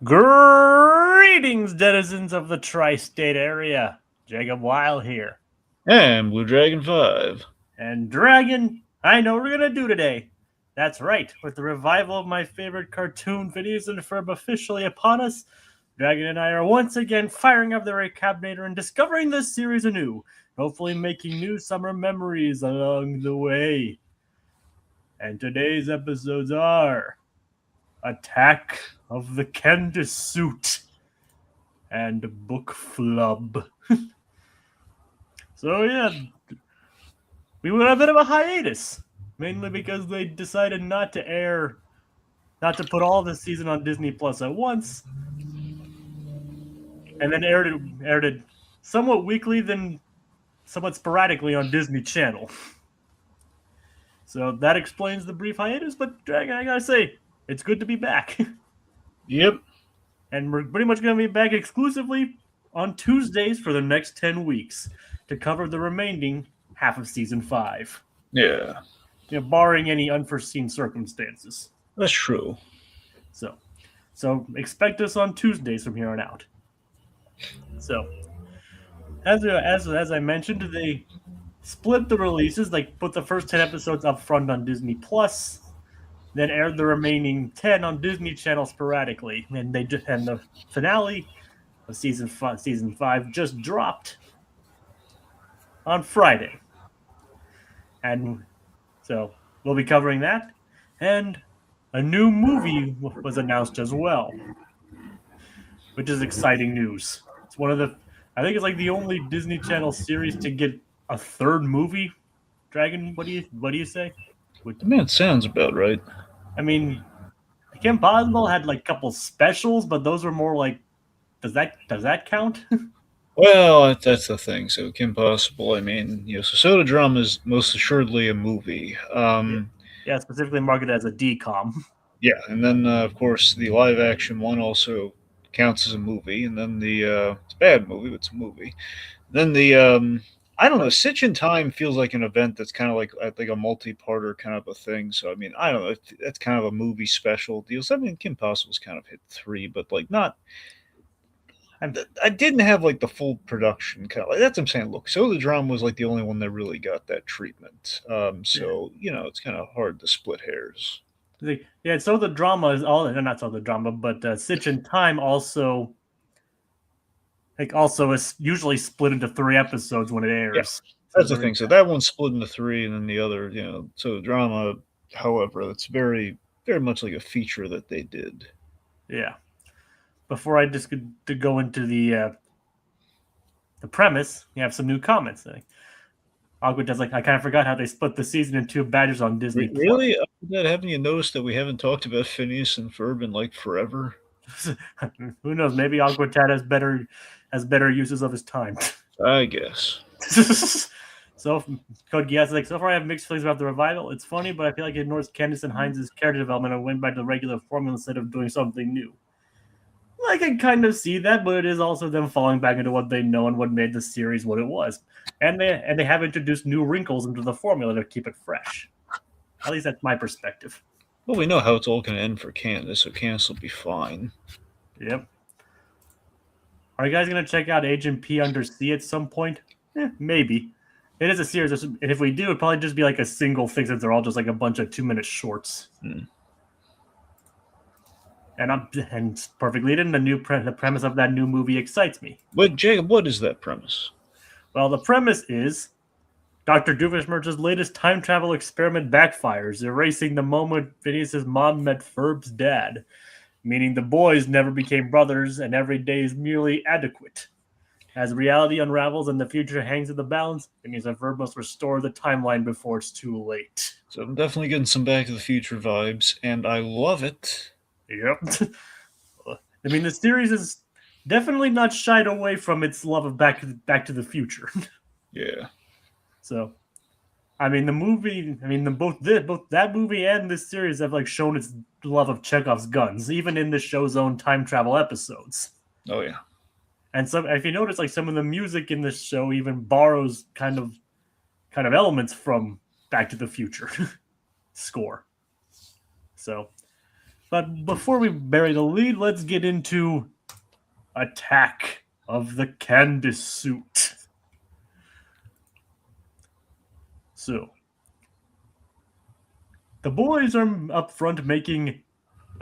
Greetings, denizens of the tri-state area. Jacob Weil here. And Blue Dragon 5. And Dragon, I know what we're going to do today. That's right, with the revival of my favorite cartoon, Phineas and Ferb, officially upon us, Dragon and I are once again firing up the Recap-inator and discovering this series anew, hopefully making new summer memories along the way. And today's episodes are Attack of the Candace Suit and Book Flub. So yeah, we went on a bit of a hiatus, mainly because they decided not to put all the season on Disney Plus at once, and then aired it somewhat weekly, then somewhat sporadically on Disney Channel. So that explains the brief hiatus. But Dragon, I gotta say, it's good to be back. Yep. And we're pretty much gonna be back exclusively on Tuesdays for the next 10 weeks to cover the remaining half of season 5. Yeah. Barring any unforeseen circumstances. That's true. So expect us on Tuesdays from here on out. So as I mentioned, they split the releases, like put the first 10 episodes up front on Disney Plus, then aired the remaining 10 on Disney Channel sporadically, and the finale of season 5 just dropped on Friday. And so we'll be covering that, and a new movie was announced as well, which is exciting news. It's I think it's like the only Disney Channel series to get a third movie. Dragon, what do you say? I mean, it sounds about right. I mean, Kim Possible had like a couple specials, but those were more like, does that count? Well, that's the thing. So, Kim Possible, I mean, so Soda Drum is most assuredly a movie. Yeah, specifically marketed as a DCOM. Yeah, and then, of course, the live action one also counts as a movie, and then it's a bad movie, but it's a movie. Then I don't know, Stitch in Time feels like an event that's kind of like I think a multi-parter kind of a thing. So I mean, I don't know, that's kind of a movie special deal. So I mean, Kim Possible's kind of hit 3, but like not. I didn't have like the full production kind of like that's what I'm saying. Look, So the Drum was like the only one that really got that treatment. So it's kind of hard to split hairs. Yeah, so the drama is all not so the drama, but Stitch in Time also is usually split into 3 episodes when it airs. Yeah, that's the thing. So that one's split into 3, and then the other, so the drama, however, that's very, very much like a feature that they did. Yeah. Before I just to go into the premise, you have some new comments. Aquita's like, I kind of forgot how they split the season in 2 batches on Disney. Really? Haven't you noticed that we haven't talked about Phineas and Ferb in like forever? Who knows? Maybe Aquitad has better uses of his time. I guess. So Code Geass is like, so far I have mixed feelings about the revival. It's funny, but I feel like it ignores Candace and Heinz's character development and went back to the regular formula instead of doing something new. I can kind of see that, but it is also them falling back into what they know and what made the series what it was. And they have introduced new wrinkles into the formula to keep it fresh. At least that's my perspective. Well, we know how it's all going to end for Candace, so Candace will be fine. Yep. Are you guys going to check out Agent P Under Sea at some point? Maybe. It is a series, and if we do, it'd probably just be like a single thing since they're all just like a bunch of 2-minute shorts. And perfectly in the premise of that new movie excites me. But Jacob, what is that premise? Well, the premise is Dr. Doofenshmirtz's latest time travel experiment backfires, erasing the moment Phineas's mom met Ferb's dad, meaning the boys never became brothers and every day is merely adequate. As reality unravels and the future hangs in the balance, Phineas and Ferb must restore the timeline before it's too late. So I'm definitely getting some Back to the Future vibes, and I love it. Yep. I mean, the series is definitely not shied away from its love of Back to the Future. Yeah. So, I mean, both that movie and this series have like shown its love of Chekhov's guns, even in the show's own time travel episodes. Oh yeah. And if you notice, like some of the music in this show even borrows kind of elements from Back to the Future score. So, But before we bury the lead, let's get into Attack of the Candace suit. So, the boys are up front making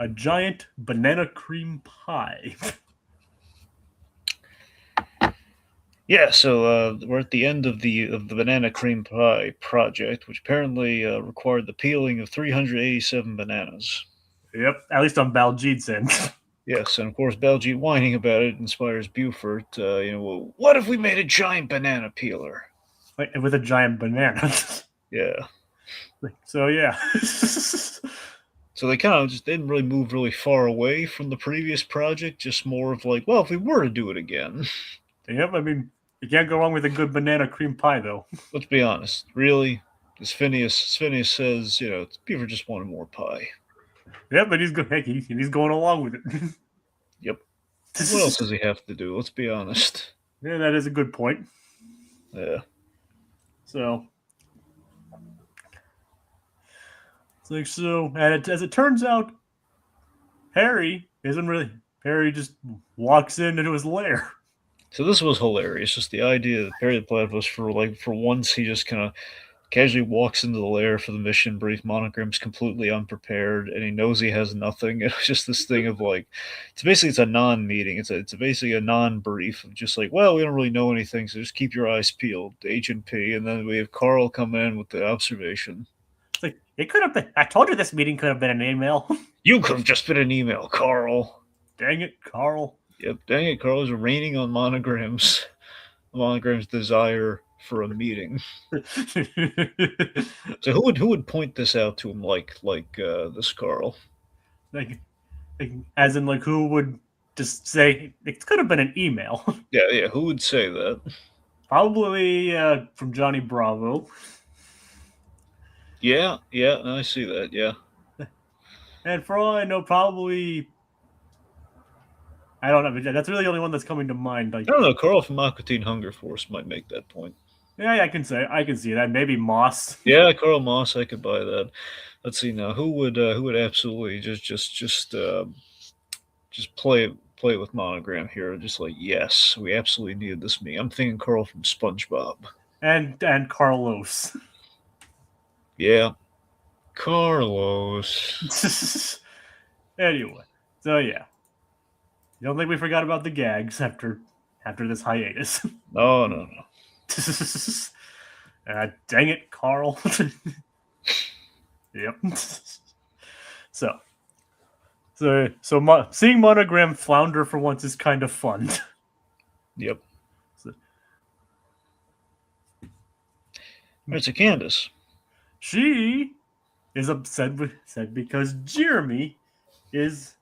a giant banana cream pie. Yeah, so we're at the end of the banana cream pie project, which apparently required the peeling of 387 bananas. Yep, at least on Baljeet's end. Yes, and of course, Baljeet whining about it inspires Buford. Well, what if we made a giant banana peeler? With a giant banana. Yeah. So yeah. So they kind of just didn't really move really far away from the previous project, just more of like, well, if we were to do it again. Yep, I mean, you can't go wrong with a good banana cream pie, though. Let's be honest, really, as Phineas says, Buford just wanted more pie. Yeah, but he's good. He's going along with it. Yep. What else does he have to do? Let's be honest. Yeah, that is a good point. Yeah. So, and as it turns out, Harry just walks into his lair. So this was hilarious. Just the idea that Perry the Platypus, for once, he just kind of casually walks into the lair for the mission brief. Monogram's completely unprepared, and he knows he has nothing. It's just this thing of like, it's a non-meeting. It's basically a non-brief of just like, well, we don't really know anything, so just keep your eyes peeled, Agent P. And then we have Carl come in with the observation. It's like, it could have been. I told you this meeting could have been an email. You could have just been an email, Carl. Dang it, Carl. Yep, dang it, Carl is raining on Monogram's desire for a meeting. So who would point this out to him like this Carl? Like, as in, like, who would just say it could have been an email? Yeah, who would say that? Probably from Johnny Bravo. Yeah, I see that. Yeah, and for all I know, probably I don't know. But that's really the only one that's coming to mind. Like, I don't know. Carl from Aqua Teen Hunger Force might make that point. Yeah, I can see that. Maybe Moss. Yeah, Carl Moss. I could buy that. Let's see now. Who would absolutely just play with Monogram here? Just like, yes, we absolutely needed this meeting. I'm thinking Carl from SpongeBob. And Carlos. Yeah, Carlos. Anyway, so yeah, you don't think we forgot about the gags after this hiatus? No. Dang it, Carl. Yep. So seeing Monogram flounder for once is kind of fun. Yep. It's a Candace. She is upset because Jeremy isn't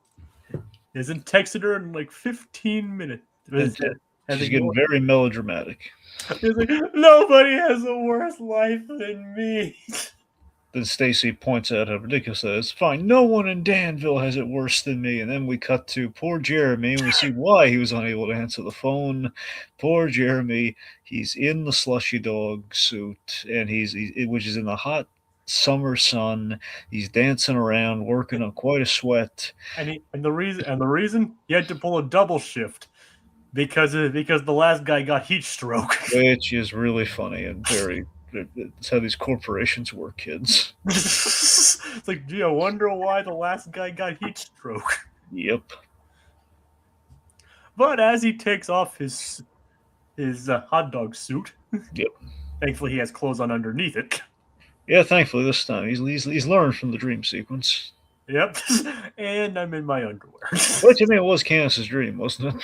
texted her in like 15 minutes. She's getting very melodramatic. He's like, nobody has a worse life than me. Then Stacy points out how ridiculous that is. Fine, no one in Danville has it worse than me. And then we cut to poor Jeremy, and we see why he was unable to answer the phone. Poor Jeremy, he's in the slushy dog suit, and which is in the hot summer sun. He's dancing around, working up quite a sweat. And the reason he had to pull a double shift because the last guy got heat stroke, which is really funny and very. It's how these corporations work, kids. It's like, gee, I wonder why the last guy got heat stroke. Yep. But as he takes off his hot dog suit, yep. Thankfully, he has clothes on underneath it. Yeah, thankfully this time he's learned from the dream sequence. Yep, and I'm in my underwear. Which, I mean, it was Candace's dream, wasn't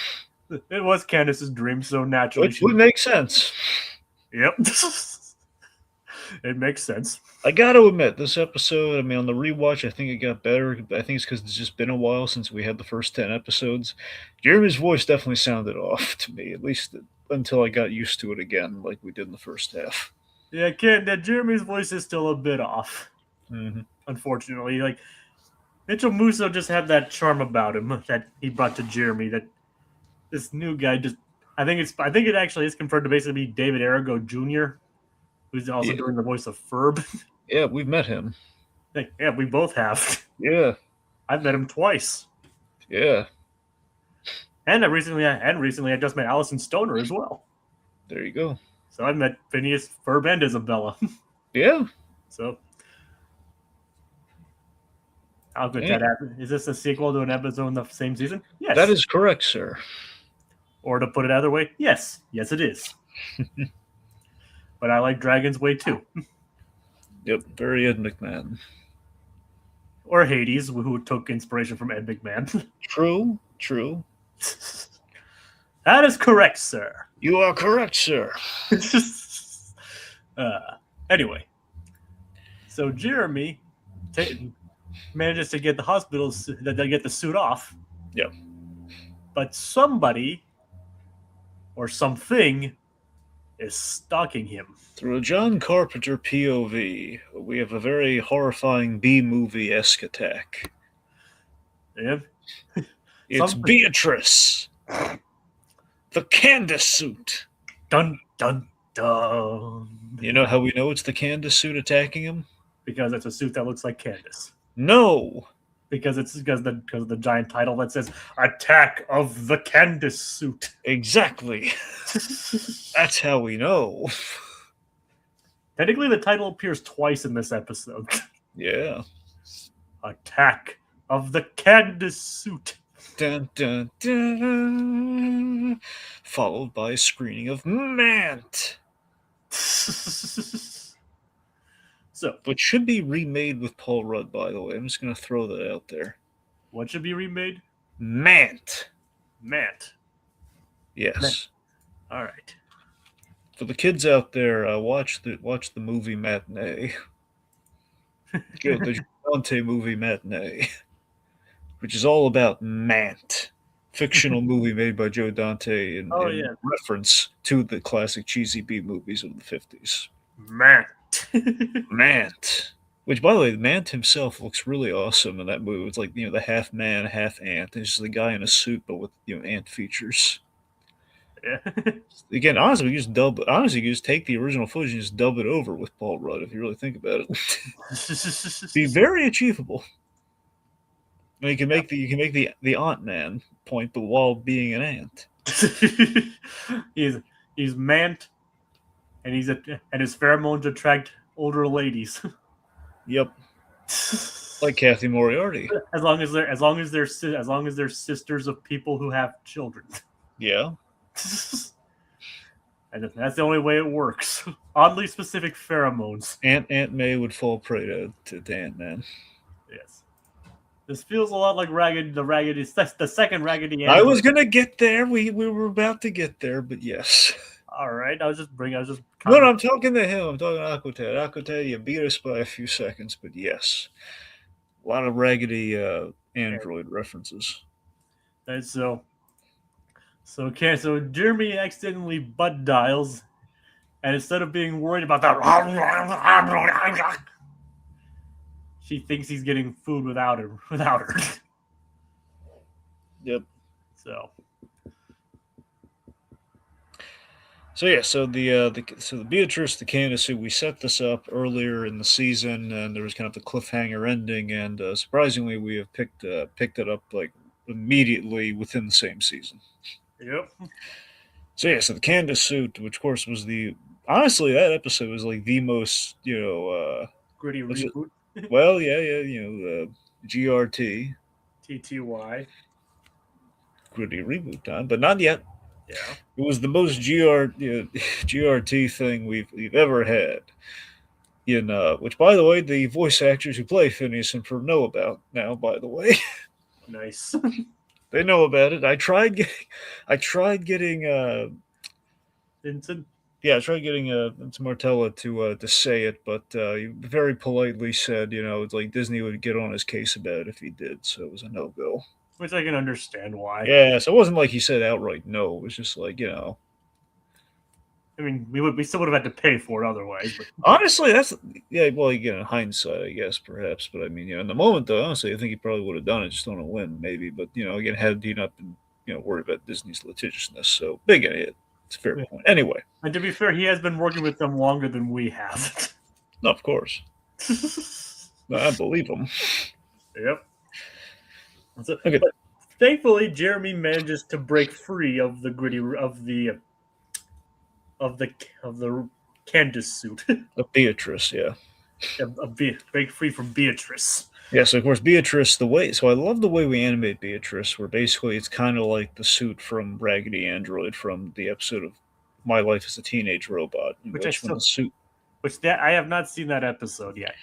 it? It was Candace's dream, so naturally, which would make sense. Yep. It makes sense. I got to admit, this episode, I mean, on the rewatch, I think it got better. I think it's because it's just been a while since we had the first 10 episodes. Jeremy's voice definitely sounded off to me, at least until I got used to it again, like we did in the first half. Yeah, Jeremy's voice is still a bit off. Mm-hmm. Unfortunately, like Mitchell Musso just had that charm about him that he brought to Jeremy. That this new guy just, I think it actually is confirmed to basically be David Arago Jr., who's also doing the voice of Ferb. Yeah, we've met him. Yeah, we both have. Yeah. I've met him twice. Yeah. And recently I just met Allison Stoner as well. There you go. So I've met Phineas, Ferb, and Isabella. Yeah. So how could that happen? Is this a sequel to an episode in the same season? Yes. That is correct, sir. Or to put it other way, yes. Yes, it is. But I like Dragon's Way too. Yep, very Ed McMahon. Or Hades, who took inspiration from Ed McMahon. True, true. That is correct, sir. You are correct, sir. Anyway, so Jeremy manages to get the hospital, get the suit off. Yep. But somebody or something is stalking him. Through a John Carpenter POV, we have a very horrifying B-movie-esque attack. Yeah. It's Beatrice. The Candace suit. Dun, dun, dun. You know how we know it's the Candace suit attacking him? Because it's a suit that looks like Candace. No. Because the giant title that says "Attack of the Candace Suit." Exactly. That's how we know. Technically, the title appears twice in this episode. Yeah. Attack of the Candace Suit. Dun, dun, dun. Followed by a screening of Mant. So, which should be remade with Paul Rudd, by the way. I'm just going to throw that out there. What should be remade? Mant. Yes. Mant. All right. For the kids out there, watch the movie Matinee. The Dante movie Matinee, which is all about Mant. Fictional movie made by Joe Dante in reference to the classic cheesy B movies of the 50s. Mant. Which, by the way, Mant himself looks really awesome in that movie. It's like, the half man, half ant. It's just the guy in a suit, but with, ant features. Yeah. Again, honestly, you just take the original footage and just dub it over with Paul Rudd, if you really think about it. Be very achievable. I mean, you can make the Ant Man point, but while being an ant. he's Mant, and his pheromones attract older ladies. Yep. Like Kathy Moriarty. As long as they're sisters of people who have children. Yeah. And that's the only way it works. Oddly specific pheromones. Aunt May would fall prey to Ant-Man. Yes. This feels a lot like the second Raggedy Ann. I was gonna get there. We were about to get there, but yes. All right, I'm talking to him. I'm talking to Aquatad. Aquatad, you beat us by a few seconds, but yes, a lot of Raggedy Android references. And so Jeremy accidentally butt dials, and instead of being worried about that, she thinks he's getting food without her. Yep. So the Beatrice, the Candace, we set this up earlier in the season, and there was kind of the cliffhanger ending, and surprisingly, we have picked it up like immediately within the same season. Yep. So the Candace suit, which of course was honestly that episode was like the most gritty reboot. Well, GRT, TTY, gritty reboot time, but not yet. Yeah. It was the most GRT thing we've ever had. Which, by the way, the voice actors who play Phineas and Ferb know about now. By the way, nice. They know about it. I tried getting Vincent. Yeah, I tried getting Martella to say it, but he very politely said, it's like Disney would get on his case about it if he did, so it was a no-go. Which I can understand why. Yeah, so it wasn't like he said outright no. It was just like, I mean, we still would have had to pay for it otherwise. But... honestly, in hindsight, I guess, perhaps. But I mean, in the moment, though, honestly, I think he probably would have done it just on a whim, maybe. But, again, had he not been, worried about Disney's litigiousness. So, big idiot. It's a fair point. Anyway. And to be fair, he has been working with them longer than we have. No, of course. I believe him. Yep. So, Okay, but thankfully, Jeremy manages to break free of the gritty of the of the Candace suit. Beatrice, yeah. Break free from Beatrice. Yeah, so of course Beatrice, so I love the way we animate Beatrice, where basically it's kind of like the suit from Raggedy Android from the episode of My Life as a Teenage Robot, in Which I which when the still, suit which that I have not seen that episode yet.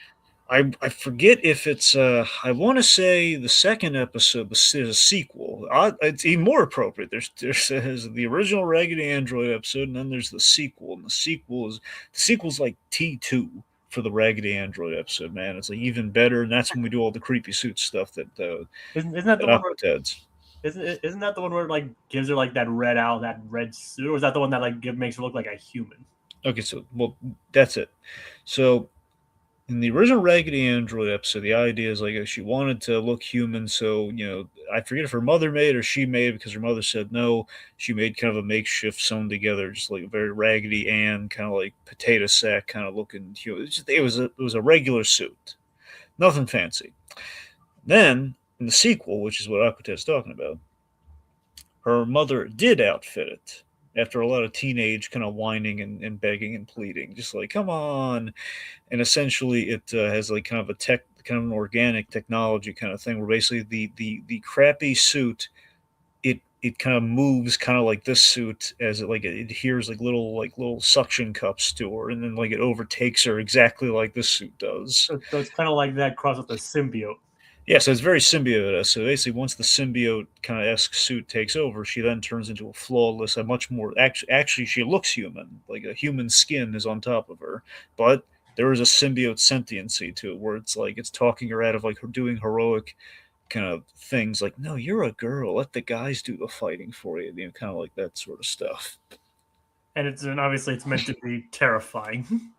I forget if it's I want to say the second episode is a sequel. It's even more appropriate. There's the original Raggedy Android episode, and then there's the sequel. And the sequel's like T2 for the Raggedy Android episode. Man, it's like even better, and that's when we do all the creepy suit stuff Isn't that that the one where Aquated's. isn't that the one where it, like gives her like that red suit, or is that the one that like makes her look like a human? Okay, so well, that's it. So in the original Raggedy Android episode, the idea is like she wanted to look human, so I forget if her mother made or she made because her mother said no. She made kind of a makeshift sewn together, just like a very Raggedy Ann kind of like potato sack kind of looking human. It was a regular suit, nothing fancy. Then in the sequel, which is what Aquated's talking about, her mother did outfit it after a lot of teenage kind of whining and begging and pleading, just like come on, and essentially it has like kind of an organic technology kind of thing where basically the crappy suit it kind of moves kind of like this suit as it adheres like little suction cups to her, and then like it overtakes her exactly like this suit does. So it's kind of like that cross with the symbiote. Yeah, so it's very symbiote. So basically, once the symbiote kind of esque suit takes over, she then turns into a flawless, a much more actually she looks human, like a human skin is on top of her, but there is a symbiote sentiency to it where it's like it's talking her out of like her doing heroic kind of things like no, you're a girl, let the guys do the fighting for you, kind of like that sort of stuff. And obviously it's meant to be terrifying.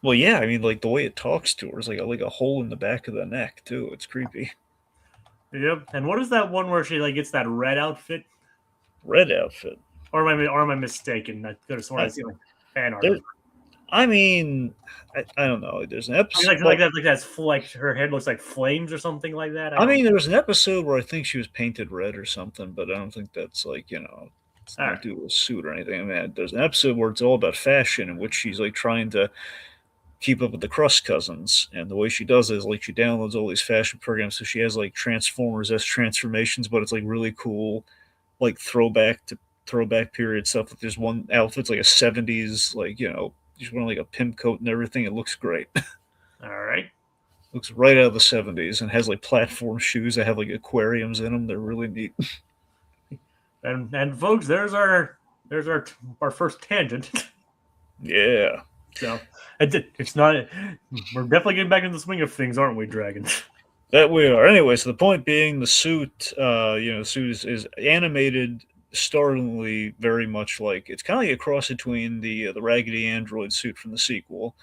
Well, yeah, I mean like the way it talks to her is like a hole in the back of the neck too. It's creepy. Yep. And what is that one where she like gets that red outfit? Red outfit. Or am I mistaken? That could have sworn I I, see like fan art there, of her. I mean, I don't know. There's an I mean, episode. like that, like that's like her head looks like flames or something like that. I I don't. mean, there was an episode where I think she was painted red or something, but I don't think that's like it's All not right. due to a suit or anything. I mean, there's an episode where it's all about fashion in which she's like trying to keep up with the Crust cousins, and the way she does it is like she downloads all these fashion programs, so she has like Transformers as transformations, but it's like really cool, like throwback period stuff. Like there's one outfit's like a '70s, like she's wearing like a pimp coat and everything. It looks great. All right. Looks right out of the '70s and has like platform shoes that have like aquariums in them. They're really neat. And folks, there's our first tangent. Yeah. So it's not. We're definitely getting back into the swing of things, aren't we, Dragon? That we are. Anyway, so the point being, the suit, the suit is animated startlingly very much like it's kind of like a cross between the Raggedy Android suit from the sequel,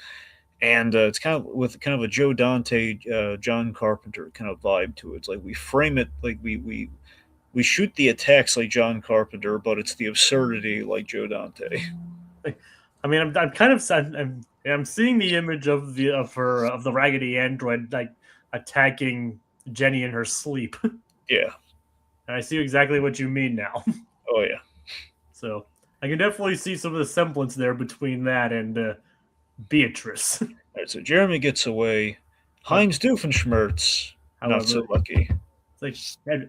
and it's kind of with kind of a Joe Dante, John Carpenter kind of vibe to it. It's like we frame it like we shoot the attacks like John Carpenter, but it's the absurdity like Joe Dante. I mean, I'm kind of I'm seeing the image of the Raggedy Android like attacking Jenny in her sleep, and Yeah. I see exactly what you mean now. Oh yeah. So I can definitely see some of the semblance there between that and Beatrice. All right. So Jeremy gets away. Heinz Doofenshmirtz not so However, lucky. it's like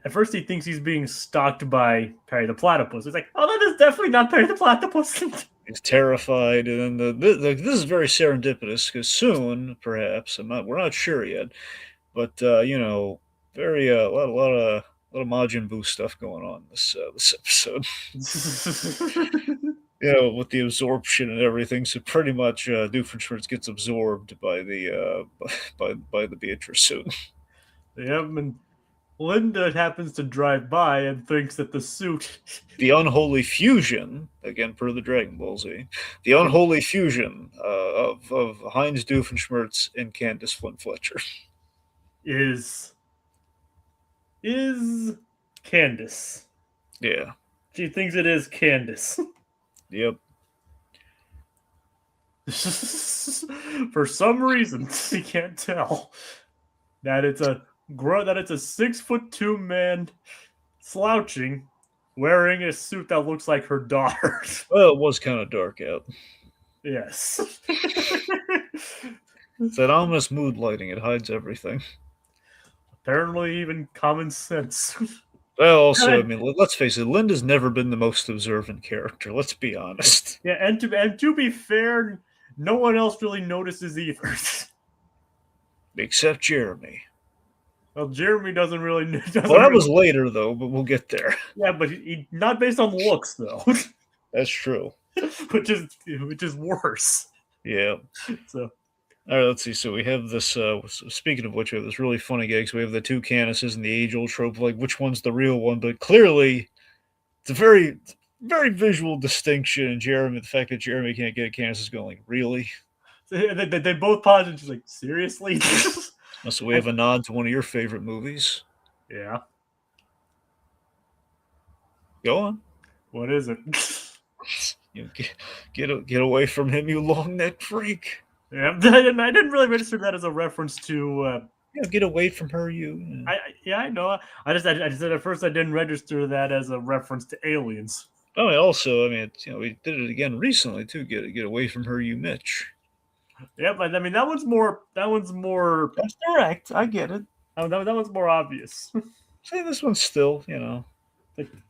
at first he thinks he's being stalked by Perry the Platypus. He's like, "Oh, that is definitely not Perry the Platypus." He's terrified, and then this is very serendipitous because soon, perhaps, we're not sure yet, but very a lot of Majin Buu stuff going on this episode. With the absorption and everything. So pretty much, Doofenshmirtz gets absorbed by the by the Beatrice suit. Yep, and Linda happens to drive by and thinks that the suit The unholy fusion, again per the Dragon Ball Z, the unholy fusion of Heinz Doofenshmirtz and Candace Flint Fletcher. is Candace. Yeah. She thinks it is Candace. Yep. For some reason, she can't tell that it's a that it's a 6'2" man slouching, wearing a suit that looks like her daughter's. Well, it was kind of dark out. Yes. It's that ominous mood lighting. It hides everything. Apparently, even common sense. Well, also, I mean, let's face it. Linda's never been the most observant character. Let's be honest. Yeah, and to be fair, no one else really notices either. Except Jeremy. Well, Jeremy doesn't really. Well, that was later, though, but we'll get there. Yeah, but he not based on looks, though. That's true. which is worse. Yeah. So. All right, let's see. So we have this. Speaking of which, we have this really funny gag. So we have the two Candaces and the age-old trope, like which one's the real one. But clearly, it's a very, very visual distinction. And Jeremy, the fact that Jeremy can't get Candace is going, like, really? They both paused and she's like, seriously? So we have a nod to one of your favorite movies. Yeah. Go on. What is it? Get away from him, you long neck freak. Yeah, I didn't really register that as a reference to. Get away from her, you. I know. I just said at first I didn't register that as a reference to aliens. Oh, and also, I mean, we did it again recently too. Get away from her, you Mitch. Yeah, but I mean that one's more. That's direct. I get it. That one's more obvious. See, this one's still,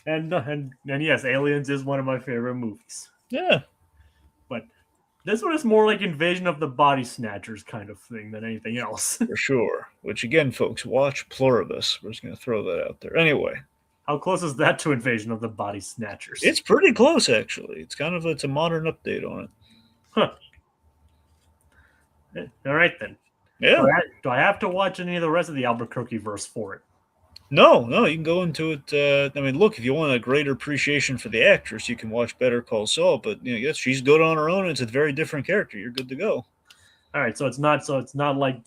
And yes, Aliens is one of my favorite movies. Yeah. But this one is more like Invasion of the Body Snatchers kind of thing than anything else. For sure. Which, again, folks, watch Pluribus. We're just going to throw that out there. Anyway. How close is that to Invasion of the Body Snatchers? It's pretty close, actually. It's a modern update on it. Huh. All right, then. Yeah. Do I have to watch any of the rest of the Albuquerque verse for it? No, you can go into it. I mean, look, if you want a greater appreciation for the actress, you can watch Better Call Saul. But yes, she's good on her own. It's a very different character. You're good to go. All right, so it's not like.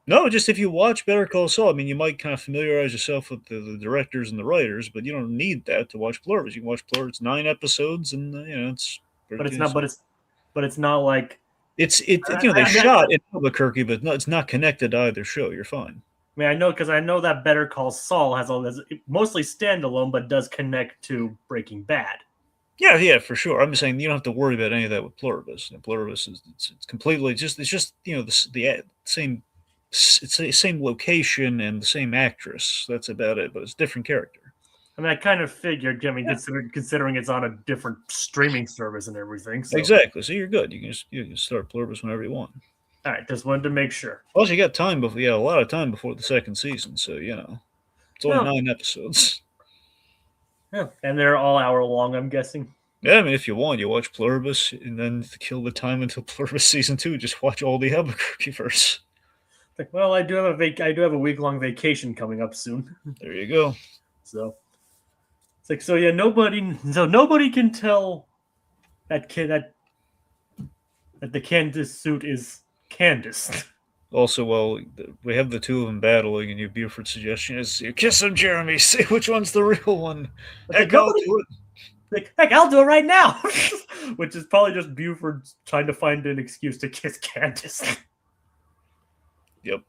No, just if you watch Better Call Saul, I mean, you might kind of familiarize yourself with the directors and the writers, but you don't need that to watch Pluribus. You can watch Pluribus 9 episodes, and it's. But it's not. But it's not like. They shot in Albuquerque, but no, it's not connected to either show. You're fine. I mean, I know because I know that Better Call Saul has all this mostly standalone, but does connect to Breaking Bad. Yeah, for sure. I'm just saying you don't have to worry about any of that with Pluribus. Pluribus is it's completely it's just the same location and the same actress. That's about it, but it's a different character. I mean, I kind of figured. I mean, considering it's on a different streaming service and everything. So. Exactly. So you're good. You can start Pluribus whenever you want. All right, just wanted to make sure. Plus, you got time before. Yeah, a lot of time before the second season. So it's only 9 episodes. Yeah, and they're all hour long. I'm guessing. Yeah, I mean, if you want, you watch Pluribus, and then to kill the time until Pluribus season 2, just watch all the Albuquerque verse. Well, I do have a week-long vacation coming up soon. There you go. So it's like nobody can tell that the Candace suit is Candace. Also, well, we have the two of them battling, and your Buford suggestion is kiss him, Jeremy. See which one's the real one. Heck, I'll do it. Heck, I'll do it right now. Which is probably just Buford trying to find an excuse to kiss Candace. Yep.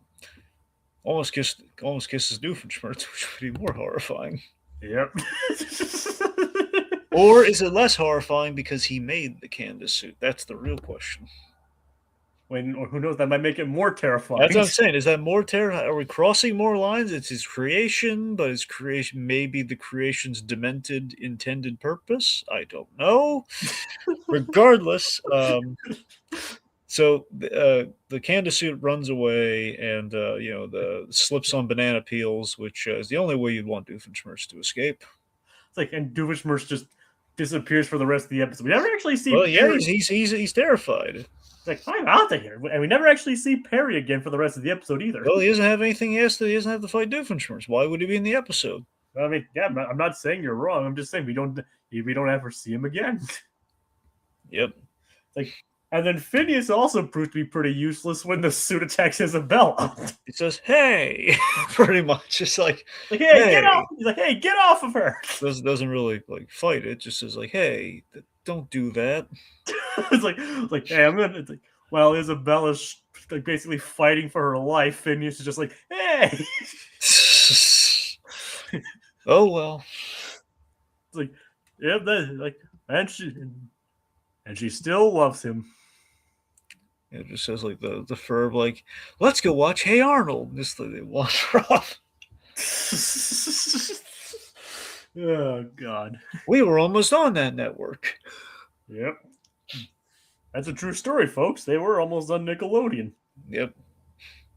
Almost kisses Doofenshmirtz, which would be more horrifying. Yep. Or is it less horrifying because he made the Candace suit? That's the real question. Or who knows? That might make it more terrifying. That's what I'm saying. Is that more terrifying? Are we crossing more lines? It's his creation, but his creation maybe the creation's demented intended purpose. I don't know. Regardless, so the Candace suit runs away, and the slips on banana peels, which is the only way you'd want Doofenshmirtz to escape. It's like, and Doofenshmirtz just disappears for the rest of the episode. We never actually see. Well, yeah, he's terrified. It's like, I'm out of here, and we never actually see Perry again for the rest of the episode either. Well, he doesn't have anything. He doesn't have to fight Doofenshmirtz. Why would he be in the episode? I mean, yeah, I'm not saying you're wrong. I'm just saying we don't ever see him again. Yep. And then Phineas also proved to be pretty useless when the suit attacks Isabella. He says, "Hey," pretty much. It's like, hey, get off! He's like, "Hey, get off of her!" Doesn't really fight it. Just says hey, don't do that. it's like, hey, I'm gonna. It's like, well, Isabella's basically fighting for her life. Phineas is just like, hey. Oh well. It's like, yep, and she still loves him. It just says like the Ferb like, let's go watch Hey Arnold. Just like they wander off. Oh God. We were almost on that network. Yep. That's a true story, folks. They were almost on Nickelodeon. Yep.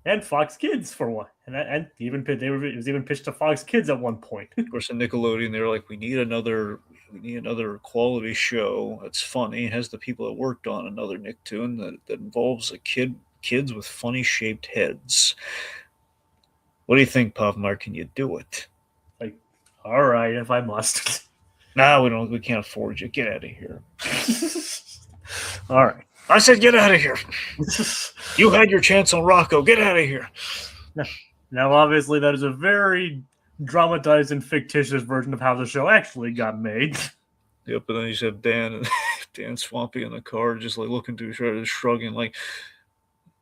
And Fox Kids for one, and even it was even pitched to Fox Kids at one point. Of course, in Nickelodeon, they were like, we need another quality show that's funny. It has the people that worked on another Nicktoon that involves kids with funny shaped heads. What do you think, Pavmar? Can you do it? Like, all right, if I must. Nah, we don't. We can't afford you. Get out of here. All right. I said, get out of here. You had your chance on Rocco. Get out of here. Now, obviously, that is a very dramatized and fictitious version of how the show actually got made. Yep, but then you just have Dan Swampy in the car, just like looking to each other, shrugging, like,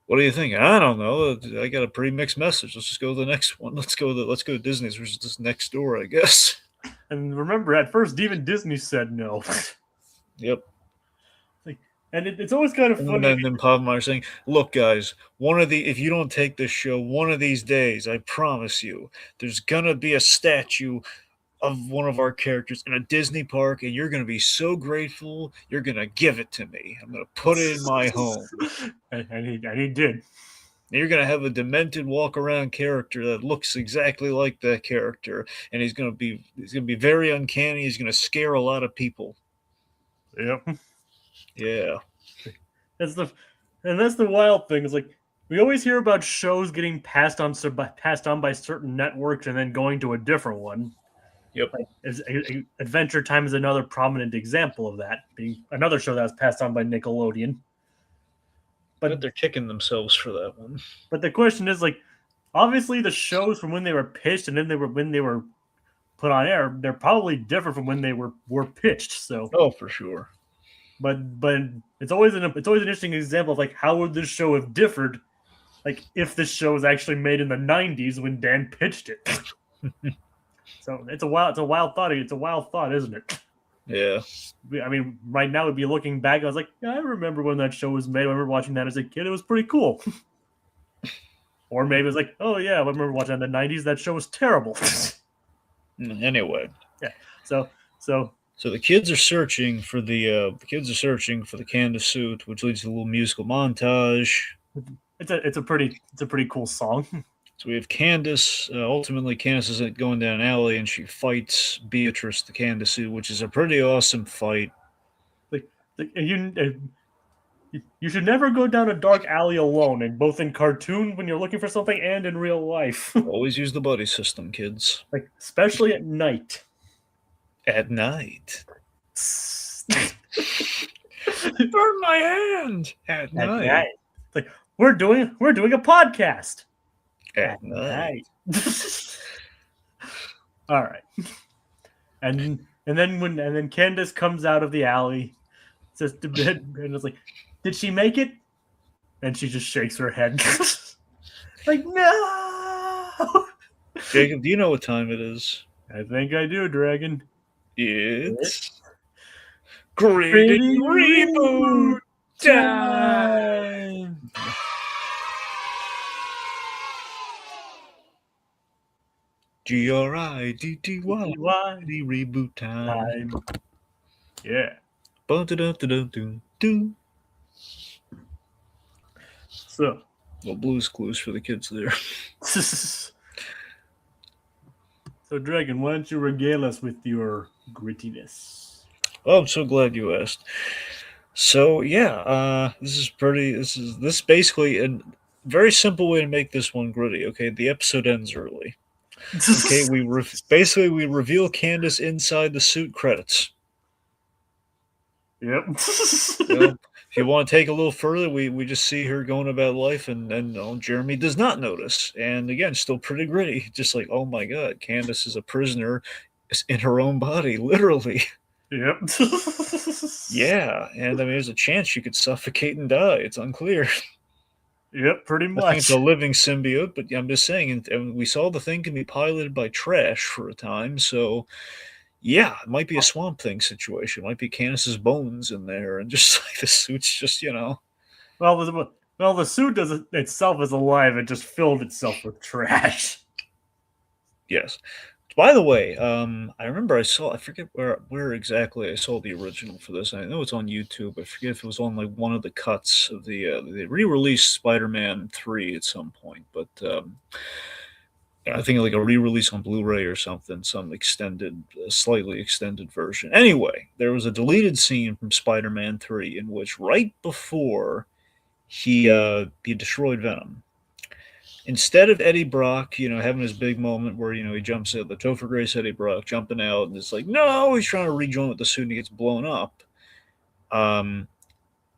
what do you think? I don't know. I got a pretty mixed message. Let's just go to the next one. Let's go to Disney's, which is just next door, I guess. And remember, at first, even Disney said no. Yep. And it's always kind of funny. And then Pavmar saying, look, guys, if you don't take this show, one of these days, I promise you, there's going to be a statue of one of our characters in a Disney park, and you're going to be so grateful, you're going to give it to me. I'm going to put it in my home. and he did. And you're going to have a demented walk-around character that looks exactly like that character, and he's going to be very uncanny. He's going to scare a lot of people. Yep. Yeah. That's the wild thing. Is like we always hear about shows getting passed on by certain networks and then going to a different one. Yep. Like, Adventure Time is another prominent example of that, being another show that was passed on by Nickelodeon. But they're kicking themselves for that one. But the question is, like, obviously the shows from when they were pitched and then when they were put on air, they're probably different from when they were pitched. So. Oh, for sure. But it's always an interesting example of like how would this show have differed, like if this show was actually made in the 90s when Dan pitched it. So it's a wild thought. It's a wild thought, isn't it? Yeah. I mean, right now, we'd be looking back. I was like, yeah, I remember when that show was made. I remember watching that as a kid. It was pretty cool. Or maybe it was like, oh yeah, I remember watching that in the 90s. That show was terrible. Anyway. Yeah. So the kids are searching for the Candace suit, which leads to a little musical montage. It's a pretty cool song. So we have Candace. Ultimately, Candace is going down an alley, and she fights Beatrice, the Candace suit, which is a pretty awesome fight. You should never go down a dark alley alone, and both in cartoon when you're looking for something and in real life. Always use the buddy system, kids. Like especially at night. At night. Burn my hand. At night. Like we're doing a podcast. At night. All right. And then Candace comes out of the alley, says to bed, and it's like, did she make it? And she just shakes her head. Like, no. Jacob, do you know what time it is? I think I do, Dragon. It's Gritty Reboot time! Gritty Reboot time. Yeah. So. Well, Blue's Clues for the kids there. So, Dragon, why don't you regale us with your grittiness? Oh, I'm so glad you asked. So, yeah, this is basically a very simple way to make this one gritty. Okay, the episode ends early. Okay, we reveal Candace inside the suit credits. Yep. If you want to take a little further, we just see her going about life, and Jeremy does not notice. And again, still pretty gritty. Just like, oh my god, Candace is a prisoner in her own body, literally. Yep. Yeah, and I mean, there's a chance she could suffocate and die. It's unclear. Yep, pretty I think it's much. a living symbiote, but I'm just saying, and we saw the thing can be piloted by trash for a time, so yeah, it might be a Swamp Thing situation. It might be Candace's bones in there, and just like the suit's just, The suit doesn't itself is alive. It just filled itself with trash. yes. By the way, I remember I forget where exactly I saw the original for this. I know it's on YouTube. I forget if it was on like one of the cuts of the re-released Spider-Man 3 at some point, but I think like a re-release on Blu-ray or something, some extended, slightly extended version. Anyway, there was a deleted scene from Spider-Man 3 in which right before he destroyed Venom, instead of Eddie Brock, having his big moment where, he jumps out, the Topher Grace Eddie Brock jumping out, and it's like, no, he's trying to rejoin with the suit and he gets blown up. Um,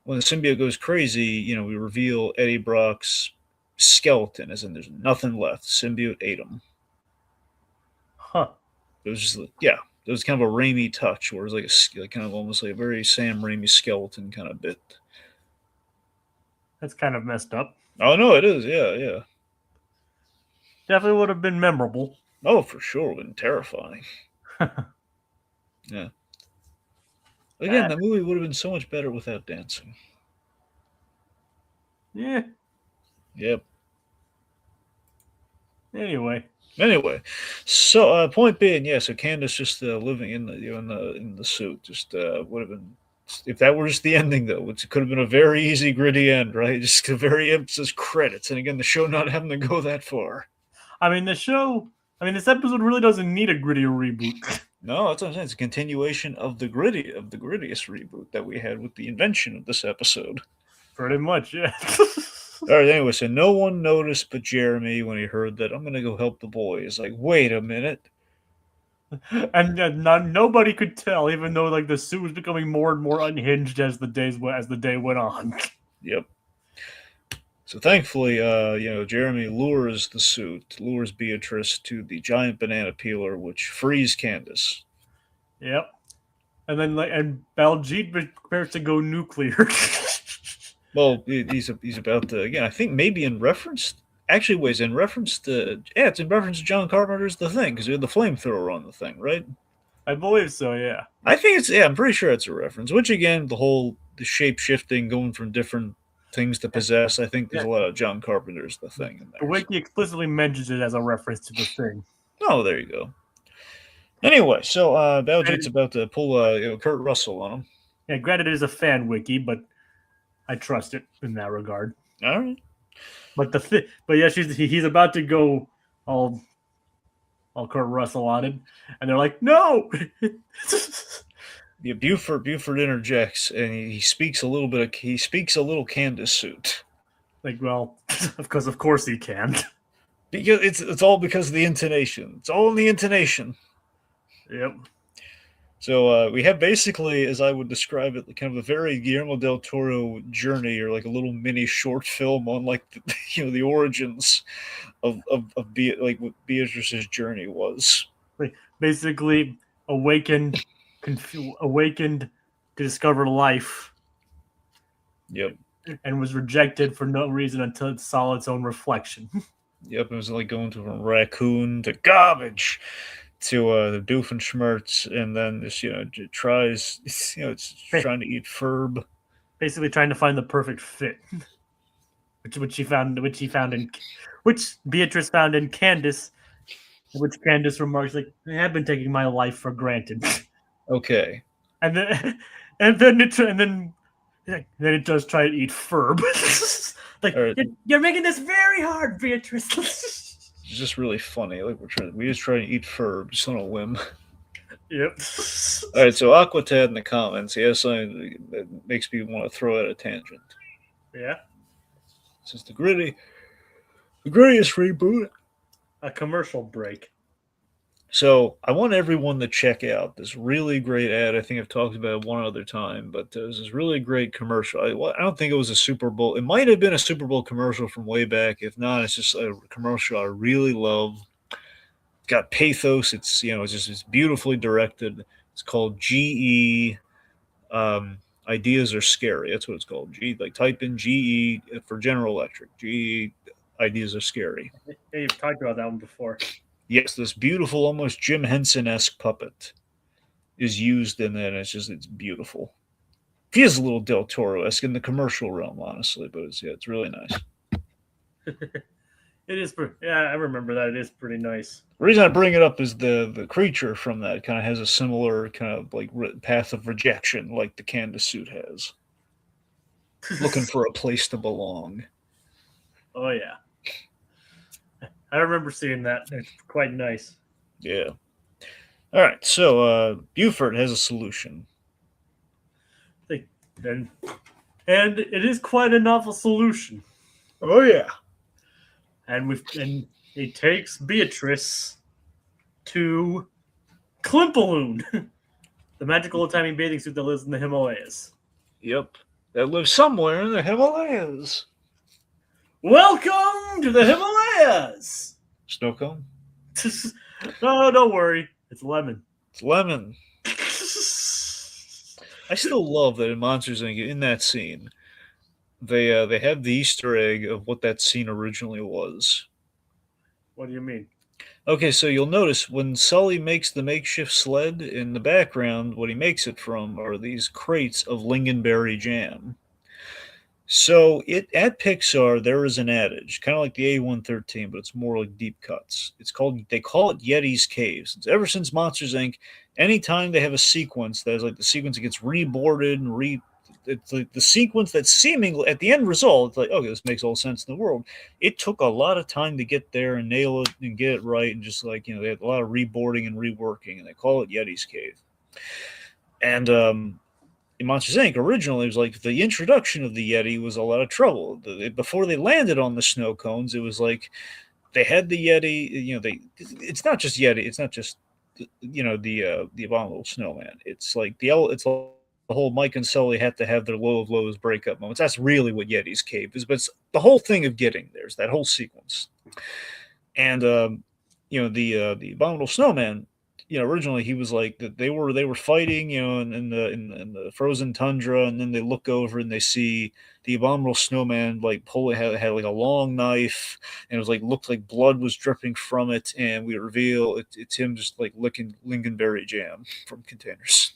when the symbiote goes crazy, we reveal Eddie Brock's skeleton, as in there's nothing left. Symbiote ate him. Huh. It was just, yeah, it was kind of a Raimi touch, where it was like kind of almost like a very Sam Raimi skeleton kind of bit. That's kind of messed up. Oh, no, it is. Yeah, yeah. Definitely would have been memorable. Oh, for sure. And terrifying. Yeah. Again, that movie would have been so much better without dancing. Yeah. Yep. Anyway, so point being, yeah. So Candace just living in the suit just would have been, if that were just the ending though, which could have been a very easy gritty end, right? Just a very emphasis credits, and again the show not having to go that far. this episode really doesn't need a gritty reboot. No, that's what I'm saying. It's a continuation of the grittiest reboot that we had with the invention of this episode. Pretty much, yeah. All right, anyway, so no one noticed but Jeremy when he heard that I'm going to go help the boy. He's like, wait a minute. And nobody could tell, even though like the suit was becoming more and more unhinged as the day went on. Yep. So thankfully, Jeremy lures Beatrice to the giant banana peeler, which frees Candace. Yep. And then Baljeet prepares to go nuclear. Well, he's about to, again, I think maybe in reference. Actually, wait, it's in reference to John Carpenter's The Thing, because he had the flamethrower on the thing, right? I believe so, yeah. I think I'm pretty sure it's a reference. Which again, the shape shifting, going from different things to possess. I think there's a lot of John Carpenter's The Thing in there. The wiki explicitly mentions it as a reference to The Thing. Oh, there you go. Anyway, so Baljeet's about to pull Kurt Russell on him. Yeah, granted it is a fan wiki, but I trust it in that regard. All right. But he's about to go all Kurt Russell on it, and they're like, no. Yeah, Buford interjects, and he speaks a little Candace suit. Like, well, because of course he can. Because it's all because of the intonation. It's all in the intonation. Yep. So we have basically, as I would describe it, kind of a very Guillermo del Toro journey, or like a little mini short film on like the origins of what Beatrice's journey was. Like, basically awakened to discover life. Yep. And was rejected for no reason until it saw its own reflection. Yep, it was like going from raccoon to garbage to the Doofenshmirtz, and then this, it tries, it's trying to eat Ferb. Basically trying to find the perfect fit. Which Beatrice found in Candace, which Candace remarks like, I have been taking my life for granted. Okay. And then it does try to eat Ferb. Like, right. You're making this very hard, Beatrice. It's just really funny. Like we just try to eat Ferb just on a whim. Yep. All right, so Aquatad in the comments, he has something that makes me want to throw out a tangent. Yeah. This is the grittiest reboot. A commercial break. So I want everyone to check out this really great ad. I think I've talked about it one other time, but it was this really great commercial. I don't think it was a Super Bowl. It might have been a Super Bowl commercial from way back. If not, it's just a commercial I really love. It's got pathos. It's beautifully directed. It's called GE. I Ideas are scary. That's what it's called. Like type in GE for General Electric. GE ideas are scary. Yeah, you've talked about that one before. Yes, this beautiful, almost Jim Henson-esque puppet is used in that. It's beautiful. He is a little Del Toro-esque in the commercial realm, honestly, but it's really nice. It is, yeah, I remember that. It is pretty nice. The reason I bring it up is the creature from that kind of has a similar kind of like path of rejection, like the Candace suit has, looking for a place to belong. Oh yeah, I remember seeing that. It's quite nice. Yeah. All right, so Buford has a solution. And and it is quite a novel solution. Oh yeah. And he takes Beatrice to Klimpaloon, the magical old-timey bathing suit that lives in the Himalayas. Yep. That lives somewhere in the Himalayas. Welcome to the Himalayas. Snow cone? No, don't worry. It's lemon. It's lemon. I still love that in Monsters Inc. in that scene, they have the Easter egg of what that scene originally was. What do you mean? Okay, so you'll notice when Sully makes the makeshift sled in the background, what he makes it from are these crates of lingonberry jam. So at Pixar there is an adage, kind of like the A113, but it's more like deep cuts. They call it Yeti's Caves. It's ever since Monsters Inc. Anytime they have a sequence that is like the sequence that gets reboarded and it's like the sequence that's seemingly at the end result, it's like, okay, this makes all sense in the world. It took a lot of time to get there and nail it and get it right, and just like they had a lot of reboarding and reworking, and they call it Yeti's Cave. And in Monsters Inc. originally, it was like the introduction of the Yeti was a lot of trouble. Before they landed on the snow cones, it was like they had the Yeti. It's not just Yeti. It's not just the abominable snowman. It's like the whole Mike and Sully had to have their low of lows breakup moments. That's really what Yeti's Cave is. But it's the whole thing of getting there's that whole sequence. And the abominable snowman, originally he was like that they were fighting, in the frozen tundra, and then they look over and they see the abominable snowman like had like a long knife, and it was like looked like blood was dripping from it, and we reveal it's him just like licking lingonberry jam from containers.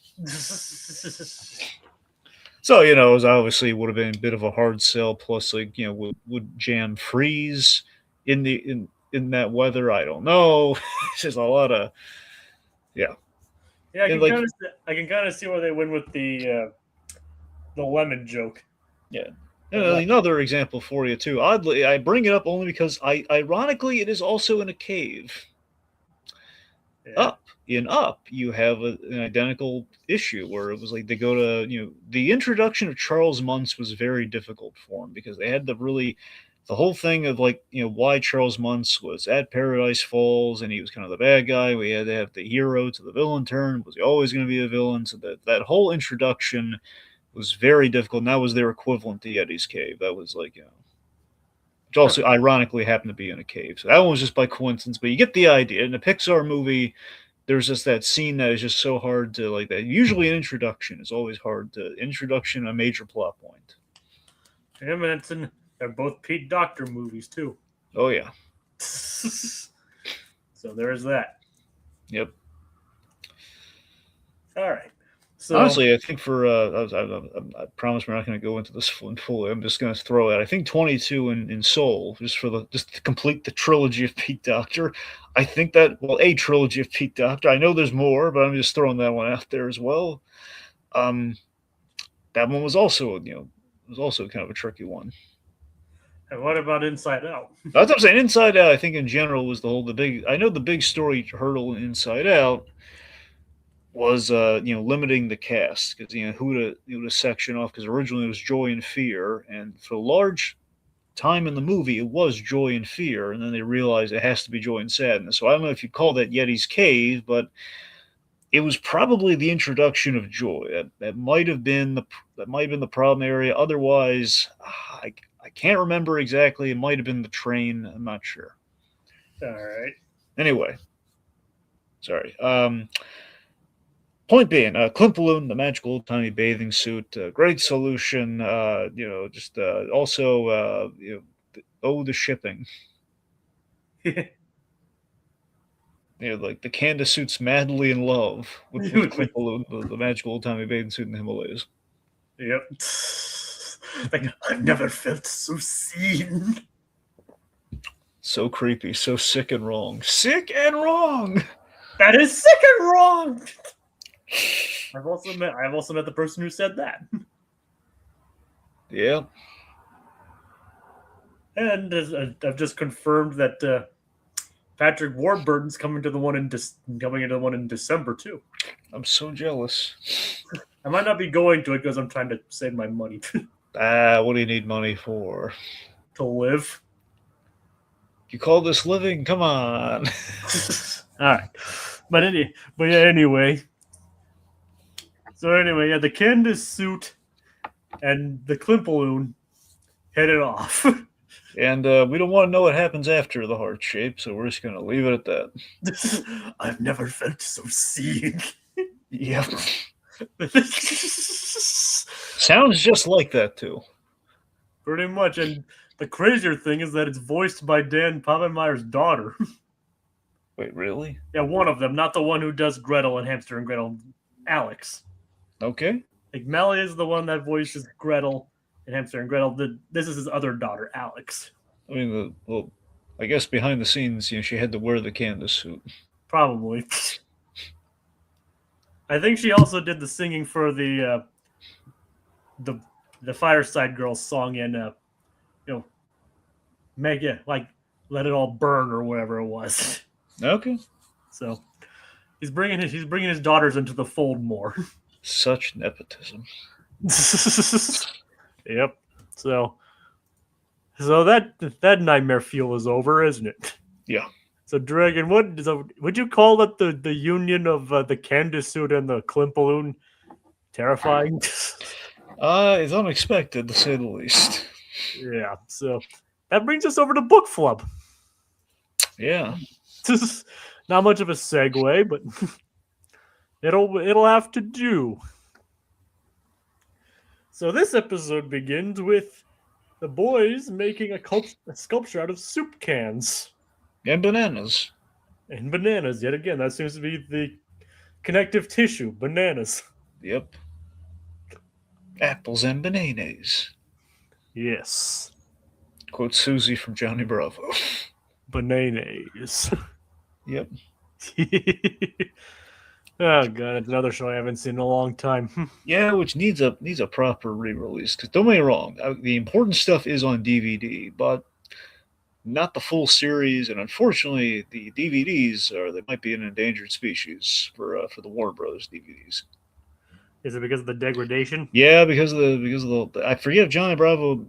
So it was obviously would have been a bit of a hard sell. Plus, like would jam freeze in that weather? I don't know. It's just a lot of yeah. Yeah, And I can kind of see where they went with the lemon joke. yeah. And another example for you too. Oddly, I bring it up only because ironically it is also in a cave. Yeah. Up, you have an identical issue where it was like they go to the introduction of Charles Muntz was very difficult for him because they had to really the whole thing of like why Charles Muntz was at Paradise Falls and he was kind of the bad guy. We had to have the hero to the villain turn. Was he always going to be a villain? So that whole introduction was very difficult. And that was their equivalent to Yeti's Cave. That was like which also ironically happened to be in a cave. So that one was just by coincidence, but you get the idea. In a Pixar movie, there's just that scene that is just so hard to like that. Usually an introduction is always hard to introduction a major plot point. Him and Edson are both Pete Docter movies too. Oh yeah. So there is that. Yep. All right. So honestly, I think for I promise we're not going to go into this fully. I'm just going to throw out. I think 22 in Seoul, just to complete the trilogy of Pete Docter. I think that a trilogy of Pete Docter. I know there's more, but I'm just throwing that one out there as well. That one was also kind of a tricky one. And what about Inside Out? That's what I'm saying. Inside Out, I think in general was the big story hurdle in Inside Out was limiting the cast because who to section off because originally it was joy and fear, and for a large time in the movie it was joy and fear, and then they realized it has to be joy and sadness. So I don't know if you call that Yeti's Cave, but it was probably the introduction of joy that might have been the problem area. Otherwise, I can't remember exactly. It might have been the train. I'm not sure. All right. Anyway, sorry. Point being, Klimpaloon, the magical tiny bathing suit, great solution. Also, the shipping. Like the Candace suit's madly in love with Klimpaloon, the magical old-timey bathing suit in the Himalayas. Yep. Like, I've never felt so seen. So creepy, so sick and wrong. Sick and wrong! That is sick and wrong! I've also met the person who said that. Yeah. And I've just confirmed that Patrick Warburton's coming into the one in December too. I'm so jealous. I might not be going to it because I'm trying to save my money. What do you need money for? To live. You call this living? Come on. All right. But anyway. So anyway, yeah, the Candace suit and the Klimpaloon headed off. And we don't want to know what happens after the heart shape, so we're just going to leave it at that. I've never felt so seen. Yep. Sounds just like that, too. Pretty much. And the crazier thing is that it's voiced by Dan Povenmire's daughter. Wait, really? Yeah, one of them, not the one who does Gretel and Hamster and Gretel. Alex. Okay. Like, Melly is the one that voices Gretel and Hamster and Gretel. This is his other daughter, Alex. I mean, I guess behind the scenes, she had to wear the Candace suit. Probably. I think she also did the singing for the Fireside Girls song in Mega, like Let It All Burn or whatever it was. Okay. So he's bringing his daughters into the fold more. Such nepotism. Yep. So that nightmare fuel is over, isn't it? Yeah. So Dragon, would you call it the union of the Candace suit and the Klimpaloon terrifying? It's unexpected to say the least. Yeah. So that brings us over to Book Flub. Yeah. Not much of a segue, but it'll have to do. So this episode begins with the boys making a sculpture out of soup cans. And bananas. And bananas, yet again. That seems to be the connective tissue. Bananas. Yep. Apples and bananas. Yes. Quote Susie from Johnny Bravo. Bananas. Yep. Oh god, it's another show I haven't seen in a long time. Yeah, which needs a proper re-release. Because don't get me wrong, the important stuff is on DVD, but not the full series. And unfortunately, the DVDs they might be an endangered species for the Warner Brothers DVDs. Is it because of the degradation? Yeah, because of the. I forget if Johnny Bravo.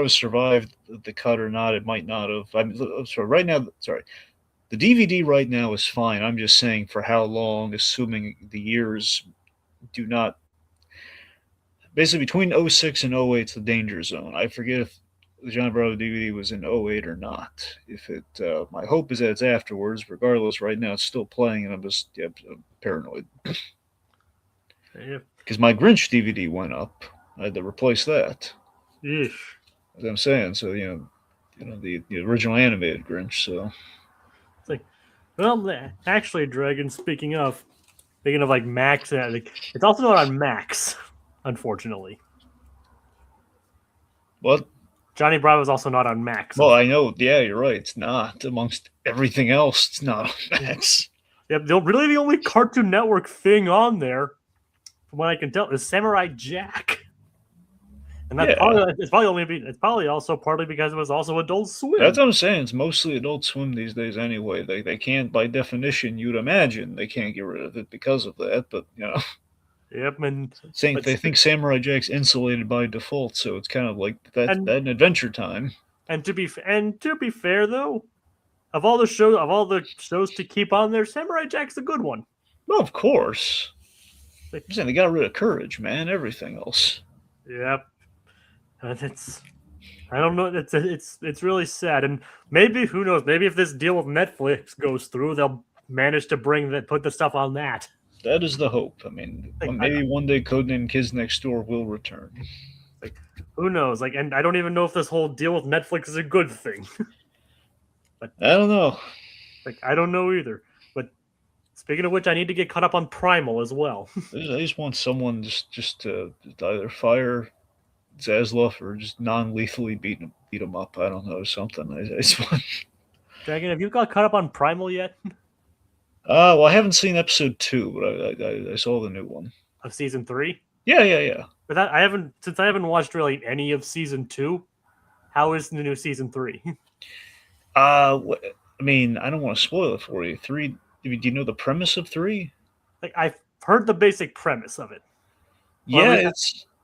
Survived the cut or not. It might not have. I'm sorry. Right now, sorry. The DVD right now is fine. I'm just saying for how long, assuming the years do not. Basically, between 06 and 08 is the danger zone. I forget if the Johnny Bravo DVD was in 08 or not. If it, my hope is that it's afterwards. Regardless, right now it's still playing, and I'm paranoid. Because my Grinch DVD went up. I had to replace that. Yeesh. As I'm saying, so the original animated Grinch. So it's like, well, actually, Dragon. Speaking of like Max, it's also not on Max, unfortunately. What? Johnny Bravo is also not on Max. Well, I know. Yeah, you're right. It's not. Amongst everything else, it's not on Max. Yep. Really, the only Cartoon Network thing on there, from what I can tell, is Samurai Jack. And that's it's probably also partly because it was also Adult Swim. That's what I'm saying. It's mostly Adult Swim these days anyway. They can't, by definition, you'd imagine they can't get rid of it because of that. But Yep, and they think Samurai Jack's insulated by default, so it's kind of like that in Adventure Time. And to be fair though, of all the shows to keep on there, Samurai Jack's a good one. Well, of course. I'm saying they got rid of Courage, man. Everything else. Yep. And I don't know. It's really sad. And maybe, who knows? Maybe if this deal with Netflix goes through, they'll manage to put the stuff on that. That is the hope. I mean, maybe one day Codename Kids Next Door will return. Like, who knows? Like, and I don't even know if this whole deal with Netflix is a good thing. But I don't know. Like, I don't know either. But speaking of which, I need to get caught up on Primal as well. I just want someone just to either fire Zaslav or just non-lethally beat him up. I don't know, something. I just want. Dragon, have you got caught up on Primal yet? Well, I haven't seen episode 2, but I saw the new one of season 3. Yeah. But that, I haven't watched really any of season 2. How is the new season 3? I mean, I don't want to spoil it for you. 3. Do you know the premise of 3? Like, I've heard the basic premise of it. Yeah,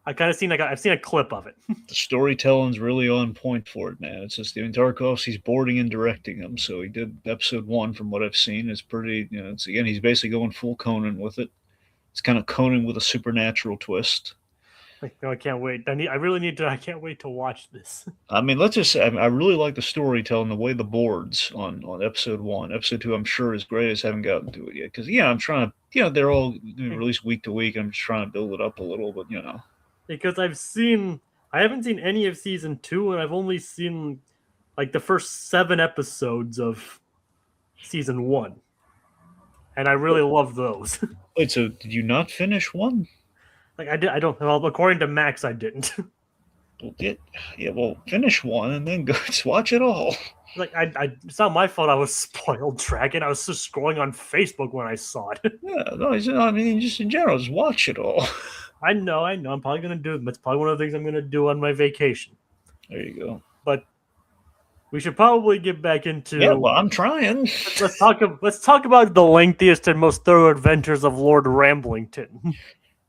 I've seen a clip of it. The storytelling's really on point for it, man. It's just Tarkovsky's boarding and directing them. So he did episode 1, from what I've seen. It's pretty, he's basically going full Conan with it. It's kind of Conan with a supernatural twist. Like, no, I can't wait. I can't wait to watch this. I mean, let's just say, I really like the storytelling, the way the boards on episode 1. Episode 2, I'm sure, is great. I just haven't gotten to it yet. Because, I'm trying to, they're all released week to week. I'm just trying to build it up a little, but, Because I haven't seen any of season 2, and I've only seen, like, the first 7 episodes of season 1. And I really love those. Wait, so did you not finish 1? Like, well, according to Max, I didn't. Well, finish 1 and then go just watch it all. Like, it's not my fault I was spoiled, Dragon. I was just scrolling on Facebook when I saw it. Yeah, no, I mean, just in general, just watch it all. I know. I'm probably going to do it. That's probably one of the things I'm going to do on my vacation. There you go. But we should probably get back into... Yeah, well, I'm trying. Let's talk about the lengthiest and most thorough adventures of Lord Ramblington.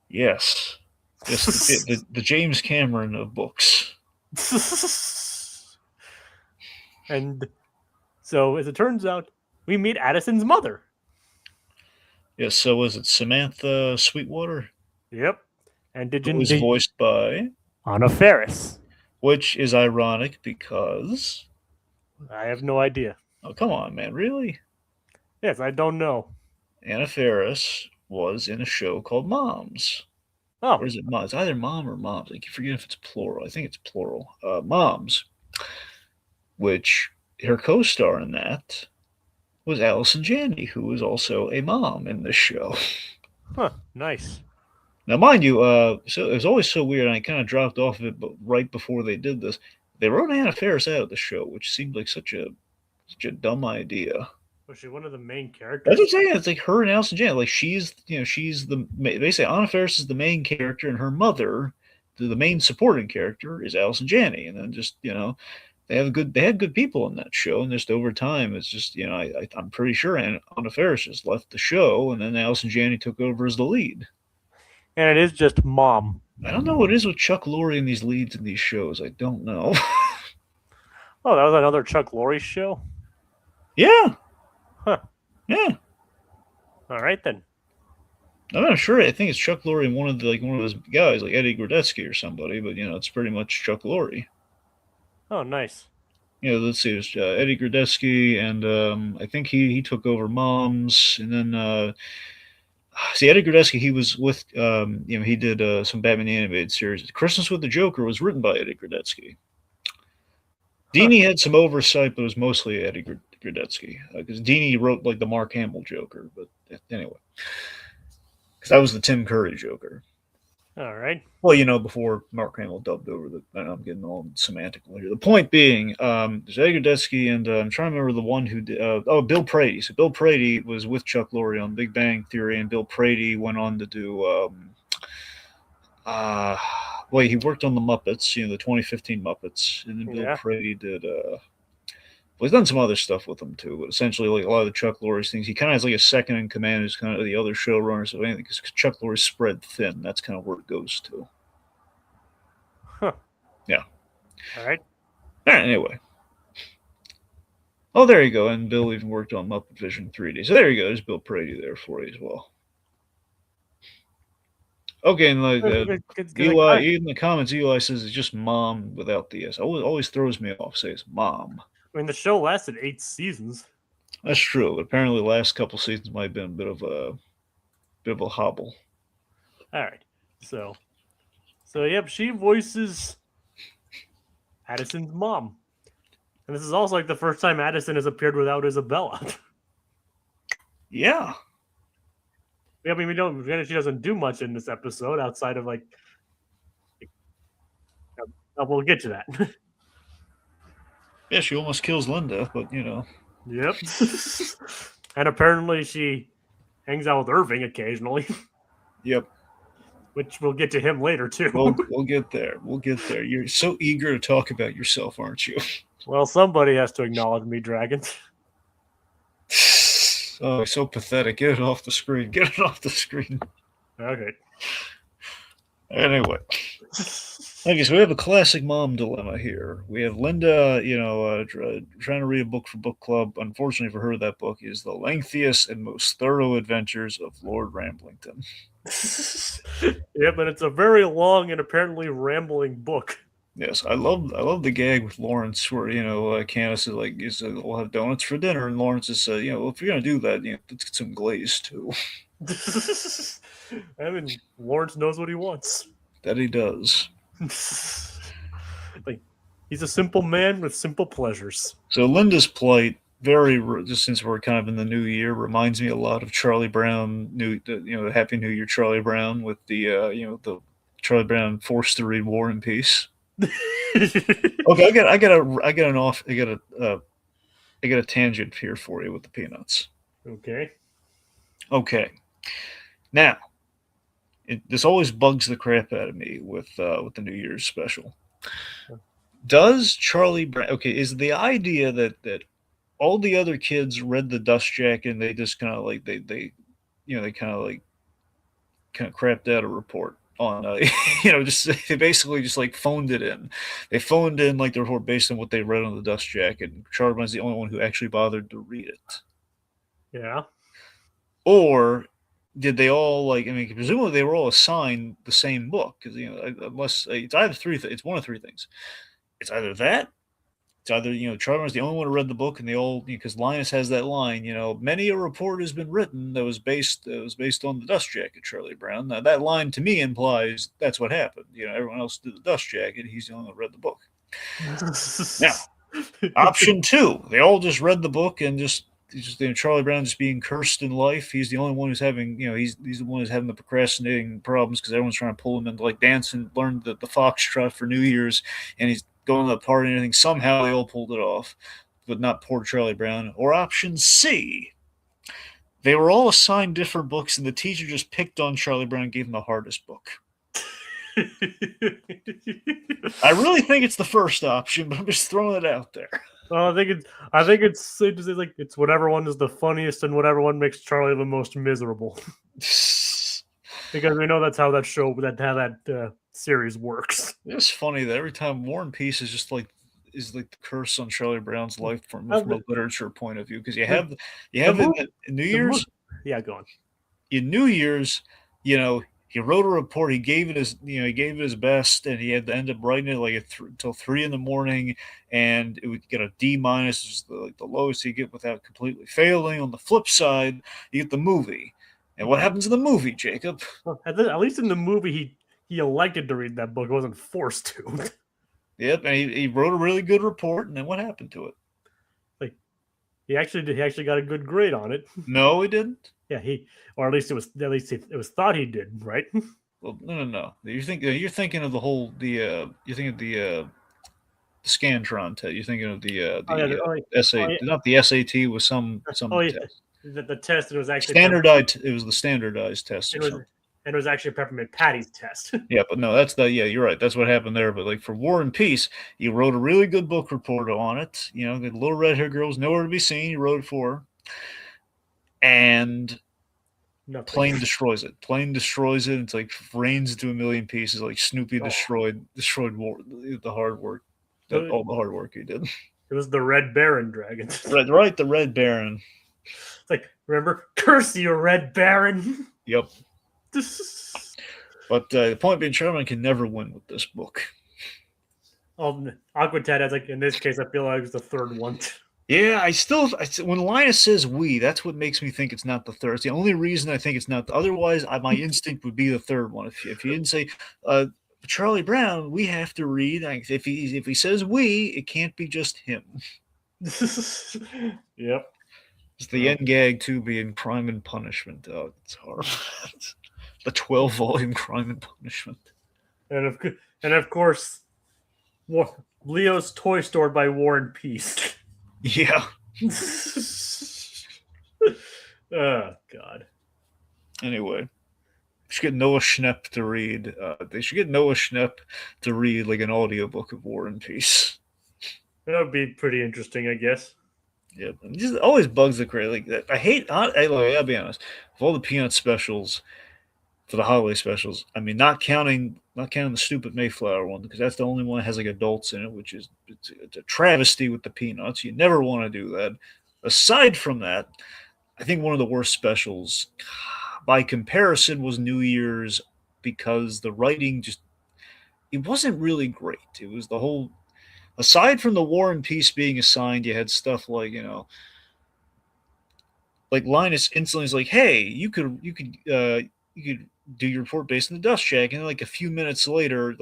Yes. The James Cameron of books. And so, as it turns out, we meet Addison's mother. Yes, so was it Samantha Sweetwater? Yep. And it was voiced by Anna Faris. Which is ironic because... I have no idea. Oh, come on, man. Really? Yes, I don't know. Anna Faris was in a show called Moms. Oh. Or is it Moms? It's either Mom or Moms. I forget if it's plural. I think it's plural. Moms. Which, her co-star in that was Allison Janney, who was also a mom in this show. Huh, nice. Now, mind you, so it was always so weird, and I kind of dropped off of it, but right before they did this, they wrote Anna Faris out of the show, which seemed like such a dumb idea. Was she one of the main characters? That's what I'm saying. It's like her and Allison Janney. Like, she's the... They say Anna Faris is the main character, and her mother, the main supporting character, is Allison Janney. And then just, they had good people in that show, and just over time, it's just, I'm pretty sure Anna Faris just left the show, and then Allison Janney took over as the lead. And it is just Mom. I don't know what it is with Chuck Lorre and these leads in these shows. I don't know. Oh, that was another Chuck Lorre show? Yeah. Huh. Yeah. All right, then. I'm not sure. I think it's Chuck Lorre and one of those guys, like Eddie Grodetsky or somebody, but, it's pretty much Chuck Lorre. Oh, nice. Let's see. It's Eddie Grodetsky, and I think he took over Moms, and then... See, Eddie Grodetsky, he was with, he did some Batman animated series. Christmas with the Joker was written by Eddie Grodetsky. Dini had some oversight, but it was mostly Eddie Grodetsky. Because Dini wrote, like, the Mark Hamill Joker. But anyway. Because that was the Tim Curry Joker. All right. Well, before Mark Hamill dubbed over I'm getting all semantical here. The point being, there's Eddie Grodetsky, and I'm trying to remember the one who did, Bill Prady. So Bill Prady was with Chuck Lorre on Big Bang Theory, and Bill Prady went on to do, he worked on the Muppets, the 2015 Muppets, and then Bill Prady did, he's done some other stuff with them too, but essentially, like a lot of the Chuck Lorre's things, he kind of has like a second in command who's kind of the other showrunner. So anything, because Chuck Lorre's spread thin, that's kind of where it goes to. Huh. Yeah. All right. Anyway. Oh, there you go. And Bill even worked on Muppet Vision 3D. So there you go. There's Bill Prady there for you as well. Okay, and like Eli, in the comments, Eli says it's just Mom without the S. Always throws me off. Says Mom. I mean, the show lasted 8 seasons. That's true. But apparently, the last couple seasons might have been a bit of a bit of a hobble. All right. So yep, she voices Addison's mom. And this is also like the first time Addison has appeared without Isabella. Yeah. I mean, we don't. She doesn't do much in this episode outside of like. We'll get to that. Yeah, she almost kills Linda, but Yep. And apparently she hangs out with Irving occasionally. Yep. Which we'll get to him later too. We'll get there. We'll get there. You're so eager to talk about yourself, aren't you? Well, somebody has to acknowledge me, Dragon. Oh, so pathetic. Get it off the screen. Get it off the screen. Okay. Anyway. Okay, so we have a classic mom dilemma here. We have Linda, trying to read a book for book club. Unfortunately for her, that book is The Lengthiest and Most Thorough Adventures of Lord Ramblington. Yeah, but it's a very long and apparently rambling book. Yes, I love the gag with Lawrence where Candace is like, we'll have donuts for dinner, and Lawrence is if you're gonna do that, let's get some glaze too. I mean, Lawrence knows what he wants. That he does. Like, he's a simple man with simple pleasures. So Linda's plight, just since we're kind of in the new year, reminds me a lot of Charlie Brown, Happy New Year, Charlie Brown, with the the Charlie Brown forced to read War and Peace. Okay, I got a tangent here for you with the peanuts. Okay. Now, this always bugs the crap out of me with the New Year's special. Does Charlie Brown? Okay, is the idea that all the other kids read the dust jacket and they just kind of like they kind of crapped out a report on they basically just like phoned it in. They phoned in like the report based on what they read on the dust jacket, and Charlie Brown's the only one who actually bothered to read it. Yeah. Or did they all presumably they were all assigned the same book, because unless it's either it's one of three things. It's either that, it's either Charlie Brown's the only one who read the book, and they all, because Linus has that line, many a report has been written that was based on the dust jacket, Charlie Brown. Now that line to me implies that's what happened. Everyone else did the dust jacket, he's the only one who read the book. Now, option two, they all just read the book and just Charlie Brown just being cursed in life. He's the only one who's having, he's the one who's having the procrastinating problems because everyone's trying to pull him into like dance and learn the foxtrot for New Year's, and he's going to the party and everything. Somehow they all pulled it off, but not poor Charlie Brown. Or option C, they were all assigned different books, and the teacher just picked on Charlie Brown and gave him the hardest book. I really think it's the first option, but I'm just throwing it out there. Well, I think it's like it's whatever one is the funniest and whatever one makes Charlie the most miserable. Because we know that's how that series works. It's funny that every time War and Peace is just like the curse on Charlie Brown's life from a literature point of view, because you have in New Year's. Yeah, go on. In New Year's, he wrote a report. He gave it his best, and he had to end up writing it like until 3 a.m, and it would get a D-, which is the lowest you get without completely failing. On the flip side, you get the movie, and what happens in the movie, Jacob? Well, at least in the movie, he elected to read that book. He wasn't forced to. Yep, and he wrote a really good report, and then what happened to it? Like, he actually got a good grade on it. No, he didn't. Yeah, or at least it was thought he did, right? Well, no. You're thinking of the Scantron test. You're thinking of the SAT, not the SAT with some test. The test, it was actually standardized. It was the standardized test. It was actually Peppermint Patty's test. Yeah, but no, you're right. That's what happened there. But like for War and Peace, he wrote a really good book report on it. The little red hair girl's nowhere to be seen. He wrote it for her. And Plane destroys it. It's like rains into a million pieces. Like Snoopy destroyed the hard work. All the hard work he did. It was the Red Baron dragon. Right, the Red Baron. It's like, remember, curse you, Red Baron. Yep. But the point being, Sherman can never win with this book. Aquatat has, like, in this case, I feel like it's the third one. Yeah, when Linus says "we," that's what makes me think it's not the third. It's the only reason I think it's not. Otherwise, my instinct would be the third one. If you didn't say uh, Charlie Brown, we have to read. Like, if he says "we," it can't be just him. Yep. It's the end gag too being Crime and Punishment. Oh, it's horrible. The 12-volume Crime and Punishment. And of course, Leo's Toy Store by War and Peace. Yeah. Oh God. Anyway, should get Noah Schnapp to read. They should get Noah Schnapp to read like an audiobook of War and Peace. That would be pretty interesting, I guess. Yeah, it just always bugs the crowd. Like that. I hate. I'll be honest. Of all the Peanut specials for the holiday specials, I mean, not counting the stupid Mayflower one because that's the only one that has like adults in it, which is it's a travesty with the Peanuts. You never want to do that. Aside from that, I think one of the worst specials, by comparison, was New Year's because the writing just it wasn't really great. It was the whole aside from the War and Peace being assigned, you had stuff like like Linus instantly is like, "Hey, you could do your report based on the dust check," and like a few minutes later,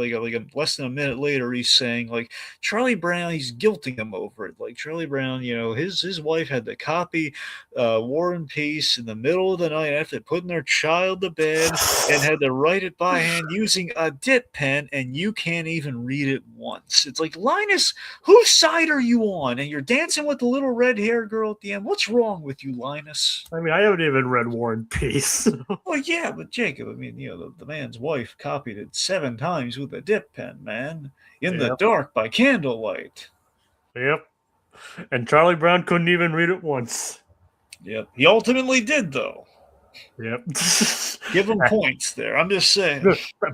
less than a minute later, he's saying like Charlie Brown, he's guilting him over it. Like Charlie Brown, his wife had to copy War and Peace in the middle of the night after putting their child to bed and had to write it by hand using a dip pen, and you can't even read it once. It's like Linus, whose side are you on? And you're dancing with the little red-haired girl at the end. What's wrong with you, Linus? I mean, I haven't even read War and Peace. Well, yeah, but Jacob, I mean, the man's wife copied it 7 times with a dip pen, man, in the Yep. dark by candlelight. Yep. And Charlie Brown couldn't even read it once. Yep, he ultimately did, though. Yep. Give him points there. I'm just saying.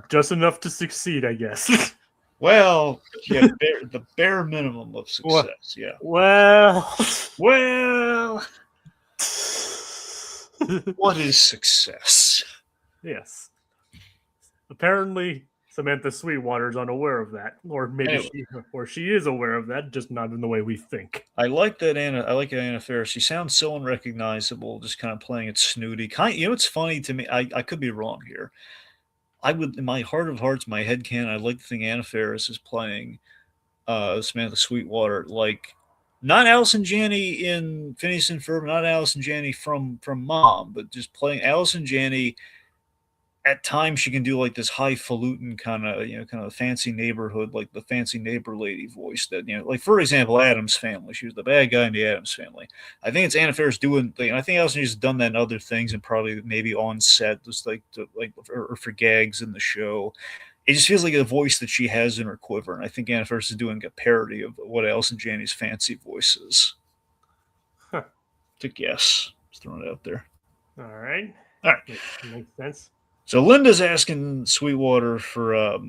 Just enough to succeed, I guess. Well, yeah, the bare minimum of success. Yeah. Well. What is success? Yes. Apparently, Samantha Sweetwater's unaware of that, or maybe Anyway. she is aware of that, just not in the way we think. I like Anna Faris. She sounds so unrecognizable, just kind of playing it snooty. It's funny to me. I could be wrong here. I would, in my heart of hearts, my head canon, I'd like to think Anna Faris is playing Samantha Sweetwater, like not Allison Janney in Phineas and Ferb, not Allison Janney from Mom, but just playing Allison Janney. At times, she can do like this highfalutin kind of fancy neighborhood, like the fancy neighbor lady voice that like for example, Addams Family. She was the bad guy in the Addams Family. I think it's Anna Faris doing. I think Allison has done that in other things, and probably maybe on set, just or for gags in the show. It just feels like a voice that she has in her quiver, and I think Anna Faris is doing a parody of what Allison Janney's fancy voice is. Huh. To guess, just throwing it out there. All right. All right. Makes sense. So Linda's asking Sweetwater for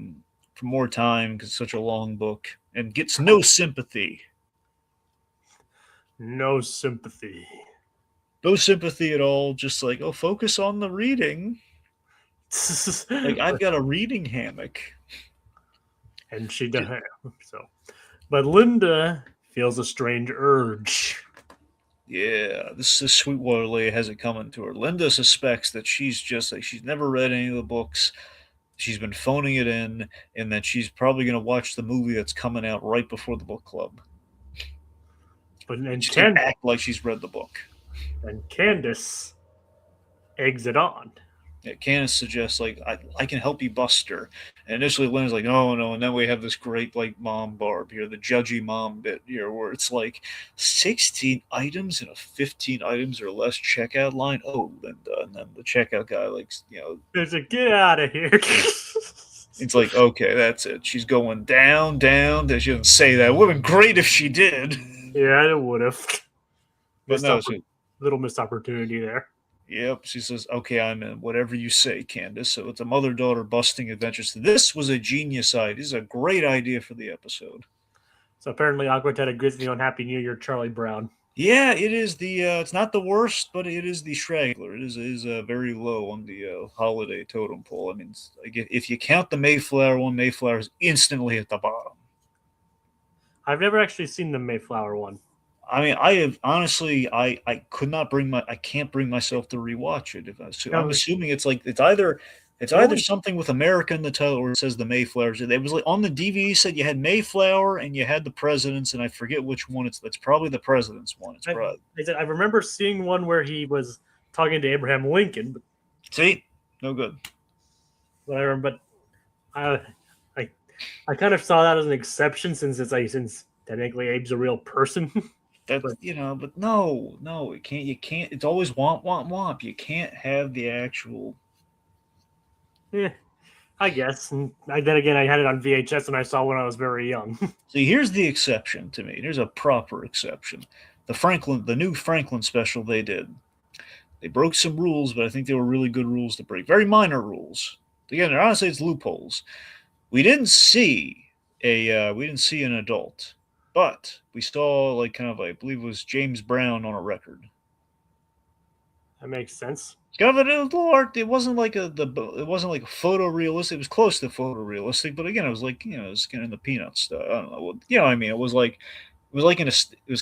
more time because it's such a long book, and gets no sympathy. No sympathy. No sympathy at all. Just like, oh, focus on the reading. Like I've got a reading hammock. And she does. So, but Linda feels a strange urge. Yeah, this Sweetwater lady has it coming to her. Linda suspects that she's just like she's never read any of the books. She's been phoning it in, and that she's probably going to watch the movie that's coming out right before the book club. But and She's going to act like she's read the book. And Candace eggs it on. Yeah, Candace suggests like I can help you bust her. And initially Lynn's like, no, and then we have this great like mom Barb here, the judgy mom bit here, where it's like 16 items in a 15 items or less checkout line. Oh, Linda, and then the checkout guy there's a get out of here. It's like, okay, that's it. She's going down. She doesn't say that. It would have been great if she did. Yeah, it would have. But no, little missed opportunity there. Yep, she says, okay, I'm in. Whatever you say, Candace. So it's a mother-daughter busting adventure. So this was a genius idea. This is a great idea for the episode. So apparently Aquat had a grizzly on Happy New Year, Charlie Brown. Yeah, it is it's not the worst, but it is the straggler. It is very low on the holiday totem pole. I mean, if you count the Mayflower one, Mayflower is instantly at the bottom. I've never actually seen the Mayflower one. I mean, I have honestly, I could not bring I can't bring myself to rewatch it. I'm No, assuming it's either only something with America in the title or it says the Mayflowers. It was like on the DVD said you had Mayflower and you had the presidents, and I forget which one it's. That's probably the president's one. It's I, probably I remember seeing one where he was talking to Abraham Lincoln, see, no good. but I, I, I kind of saw that as an exception since technically Abe's a real person. That But but no, it can't. You can't. It's always womp womp womp. You can't have the actual. yeah, I guess. And then again, I had it on VHS and I saw when I was very young. See, here's the exception to me. Here's a proper exception. The new Franklin special they did. They broke some rules, but I think they were really good rules to break. Very minor rules. Again, honestly, it's loopholes. We didn't see we didn't see an adult, but we saw like kind of I believe it was James Brown on a record. That makes sense. It's kind of a little art. It wasn't like it wasn't like a photorealistic. It was close to photorealistic, but again, it was like it was kind of the Peanuts stuff. I don't know. What I mean. It was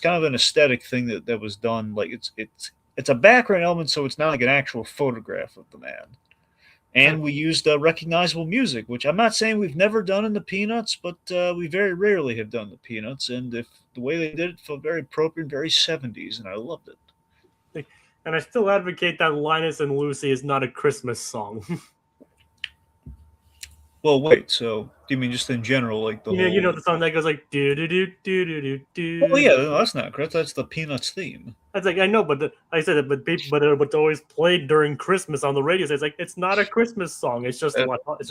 kind of an aesthetic thing that was done. Like it's a background element, so it's not like an actual photograph of the man. And we used recognizable music, which I'm not saying we've never done in the Peanuts, but we very rarely have done the Peanuts. And if the way they did it felt very appropriate, very 70s, and I loved it. And I still advocate that Linus and Lucy is not a Christmas song. Well, wait. So, do you mean just in general, like the whole? You know the song that goes like do do do do do do do. Well, yeah, no, that's not correct. That's the Peanuts theme. That's like I know, but I said it, but it's always played during Christmas on the radio. So it's like it's not a Christmas song. It's just it's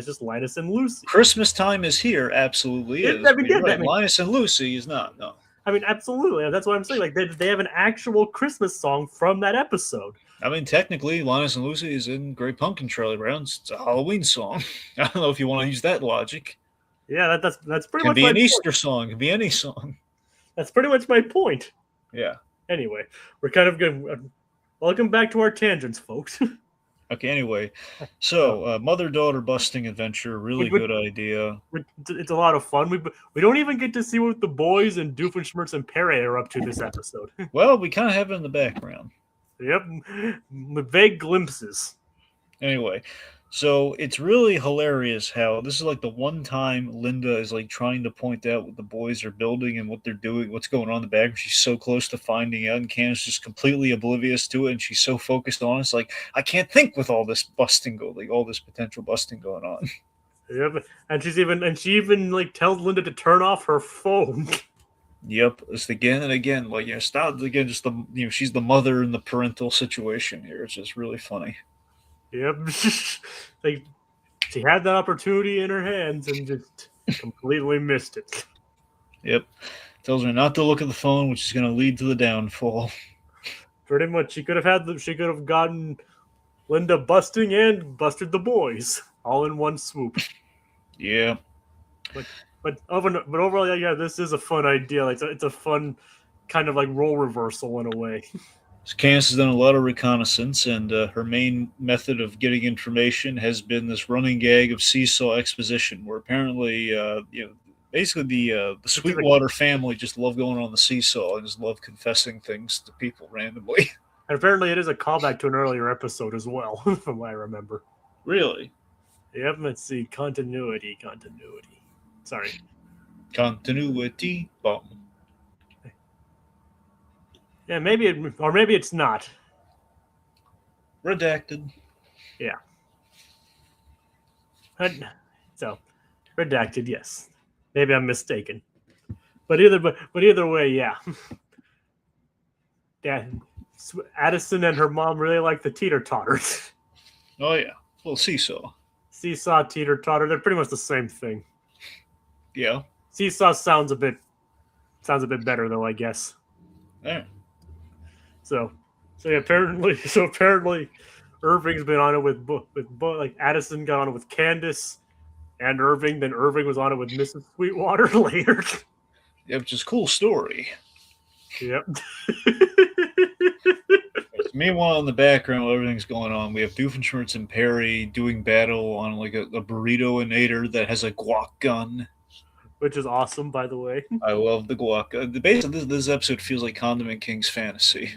just Linus and Lucy. Christmas time is here. Absolutely is. I mean, yeah, right. Linus and Lucy is not. No. I mean, absolutely. That's what I'm saying. Like they have an actual Christmas song from that episode. I mean, technically, Linus and Lucy is in Great Pumpkin Charlie Brown's. It's a Halloween song. I don't know if you want to use that logic. Yeah, that's pretty Can much be my an point. Easter song. Can be any song. That's pretty much my point. Yeah. Anyway, we're kind of good. Welcome back to our tangents, folks. Okay, anyway. So, mother-daughter busting adventure, really good idea. It's a lot of fun. We don't even get to see what the boys and Doofenshmirtz and Perry are up to this episode. Well, we kind of have it in the background. Yep, with vague glimpses. Anyway, so it's really hilarious how this is like the one time Linda is like trying to point out what the boys are building and what they're doing, what's going on in the background. She's so close to finding out, and Candace is just completely oblivious to it, and she's so focused on it. It's like I can't think with all this all this potential busting going on. Yep, and she even like tells Linda to turn off her phone. Yep, it's again and again. Like stop again. Just she's the mother in the parental situation here. It's just really funny. Yep, like she had that opportunity in her hands and just completely missed it. Yep, tells her not to look at the phone, which is going to lead to the downfall. Pretty much, she could have gotten Linda busting and busted the boys all in one swoop. Yeah. But overall, yeah, this is a fun idea. Like it's a fun kind of like role reversal in a way. So Candace has done a lot of reconnaissance, and her main method of getting information has been this running gag of seesaw exposition, where apparently, basically the Sweetwater family just love going on the seesaw and just love confessing things to people randomly. And apparently, it is a callback to an earlier episode as well, from what I remember. Really? Yep. Let's see. Continuity. Sorry. Continuity bomb. Yeah, maybe it's not. Redacted. Yeah. So, redacted. Yes. Maybe I'm mistaken. But either way, yeah. Yeah. Addison and her mom really like the teeter-totters. Oh yeah, well seesaw. Seesaw, teeter-totter. They're pretty much the same thing. Yeah. Seesaw sounds a bit better though, I guess. Yeah. So apparently Irving's been on it with like Addison got on it with Candace and Irving. Then Irving was on it with Mrs. Sweetwater later. Yeah, which is a cool story. Yep. Meanwhile, in the background, while everything's going on, we have Doofenshmirtz and Perry doing battle on like a burrito-inator that has a guac gun. which is awesome, by the way. I love the guac. The base of this episode feels like Condiment King's fantasy.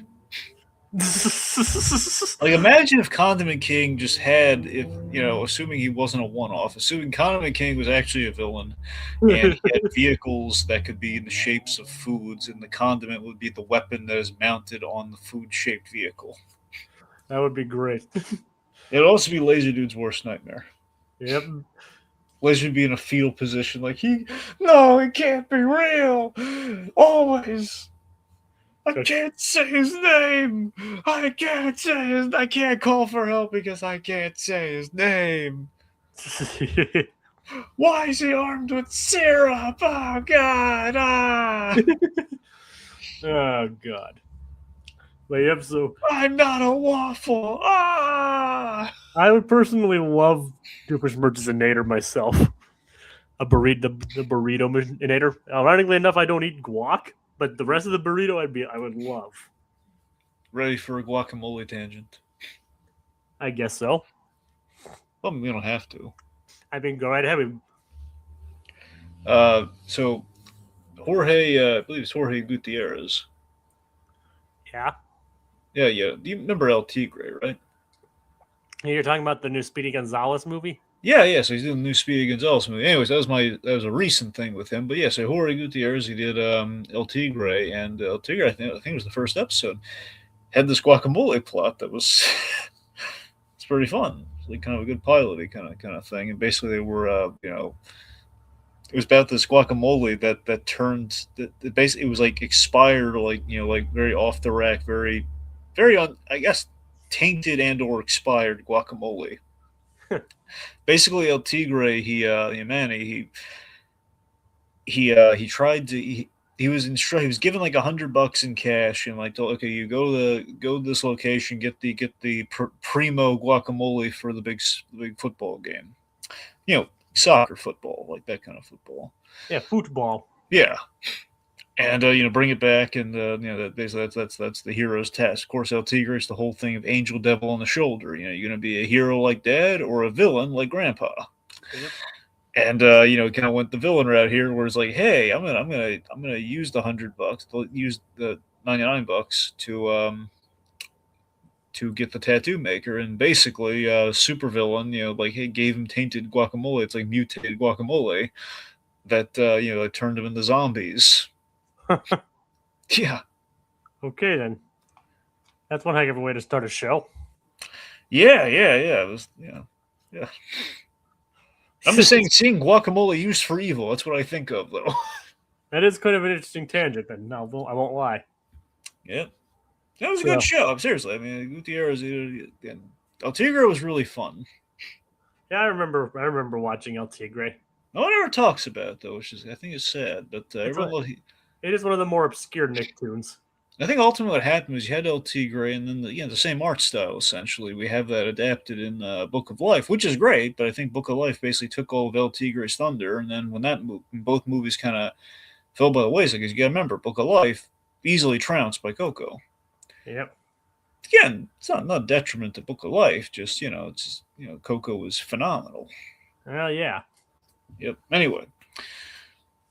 Like, imagine if Condiment King just had, if assuming he wasn't a one-off, assuming Condiment King was actually a villain, and he had vehicles that could be in the shapes of foods, and the condiment would be the weapon that is mounted on the food-shaped vehicle. That would be great. It'd also be Laser Dude's worst nightmare. Yep. Laser would be in a fetal position, like, no, it can't be real. Always. I can't say his name. I can't call for help because I can't say his name. Why is he armed with syrup? Oh, God. Oh, God. But yep, so I'm not a waffle. I would personally love to push Merchant-inator myself. The burrito-inator. Ironically enough, I don't eat guac, but the rest of the burrito I would love. Ready for a guacamole tangent? I guess so. Well, we don't have to. I mean, go right ahead. So Jorge, I believe it's Jorge Gutierrez. Yeah. Yeah. Do you remember El Tigre, right? You're talking about the new Speedy Gonzalez movie? Yeah. So he's doing the new Speedy Gonzalez movie. Anyways, that was a recent thing with him. But yeah, so Jorge Gutierrez, he did El Tigre, and El Tigre, I think it was the first episode, had this guacamole plot that was it's pretty fun. It's like kind of a good pilot kind of thing. And basically, they were it was about this guacamole that turned that basically it was like expired, or like very off the rack, very I guess tainted and or expired guacamole. Basically, El Tigre, he tried to he was given like $100 in cash and like told, okay, you go to this location, get the primo guacamole for the big football game, soccer football, like that kind of football. Yeah, football. Yeah. And bring it back, and that's the hero's test. Of course, El Tigre is the whole thing of angel devil on the shoulder. You're going to be a hero like Dad or a villain like Grandpa. Yep. And kind of went the villain route here, where it's like, hey, I'm gonna use the $100, use the $99 to get the tattoo maker, and basically, super villain, like, hey, gave him tainted guacamole. It's like mutated guacamole that that turned them into zombies. Yeah. Okay, then. That's one heck of a way to start a show. Yeah. It was, yeah. I'm just saying, seeing guacamole used for evil, that's what I think of, though. That is kind of an interesting tangent, then. No, I won't lie. Yeah. That was a good show. Seriously. I mean, Gutierrez and El Tigre was really fun. Yeah, I remember watching El Tigre. No one ever talks about it, though, which is, I think, is sad. But it is one of the more obscure Nicktoons. I think ultimately what happened was you had El Tigre, and then the same art style, essentially. We have that adapted in Book of Life, which is great, but I think Book of Life basically took all of El Tigre's thunder, and then when both movies kind of fell by the wayside, because you got to remember, Book of Life easily trounced by Coco. Yep. Again, it's not a detriment to Book of Life, just, Coco was phenomenal. Well, yeah. Yep. Anyway.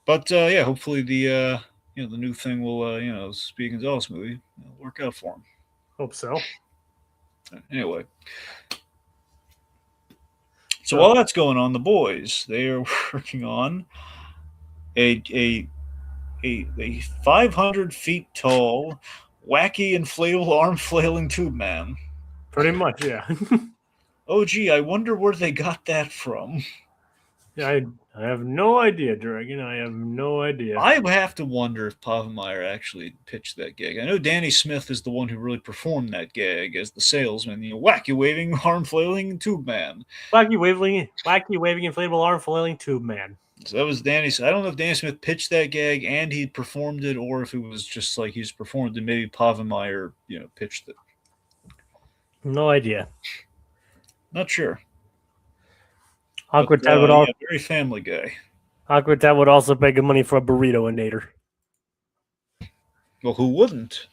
But, hopefully the new thing will, Speedy Gonzalez movie, work out for him. Hope so. Anyway. So while that's going on, the boys, they are working on a 500 feet tall, wacky inflatable arm flailing tube man. Pretty much, yeah. Oh, gee, I wonder where they got that from. Yeah, I have no idea, Dragon. I have no idea. I have to wonder if Pavemeyer actually pitched that gag. I know Danny Smith is the one who really performed that gag as the salesman, wacky waving, arm flailing tube man. Wacky waving, inflatable arm flailing tube man. So that was Danny. I don't know if Danny Smith pitched that gag and he performed it, or if it was just like he's performed it. Maybe Pavemeyer, pitched it. No idea. Not sure. Awkward Dad would also very Family Guy. Awkward Dad would also pay good money for a burrito-inator. Well, who wouldn't?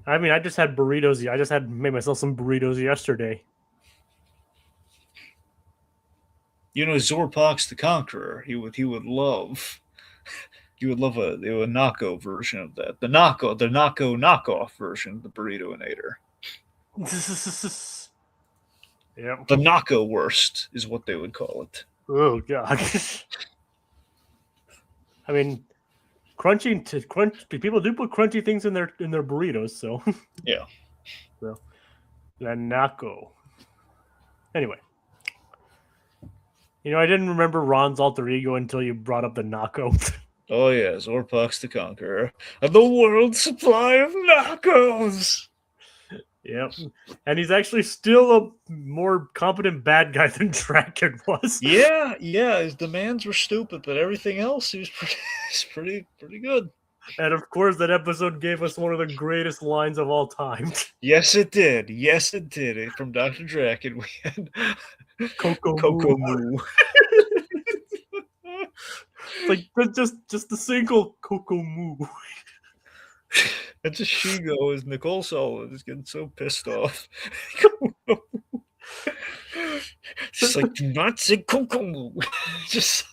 I just had burritos. I just made myself some burritos yesterday. Zorpox the Conqueror. He would love. You would love a Nako version of that. The Nako knockoff version, the Burrito-inator. Yep. The Nako worst is what they would call it. Oh god. I mean, crunch. People do put crunchy things in their burritos, so Yeah. So, the Nako. Anyway, I didn't remember Ron's alter ego until you brought up the Nako. Oh yeah, Zorpox the Conqueror. The world's supply of Nakos. Yep. And he's actually still a more competent bad guy than Draken was. Yeah. His demands were stupid, but everything else he was pretty good. And of course, that episode gave us one of the greatest lines of all time. Yes, it did. From Dr. Draken, we had Coco Moo. Like just the single Coco Moo. And just Shigo as Nicole Sullivan is getting so pissed off. Just like, do not say Coco Moo. Just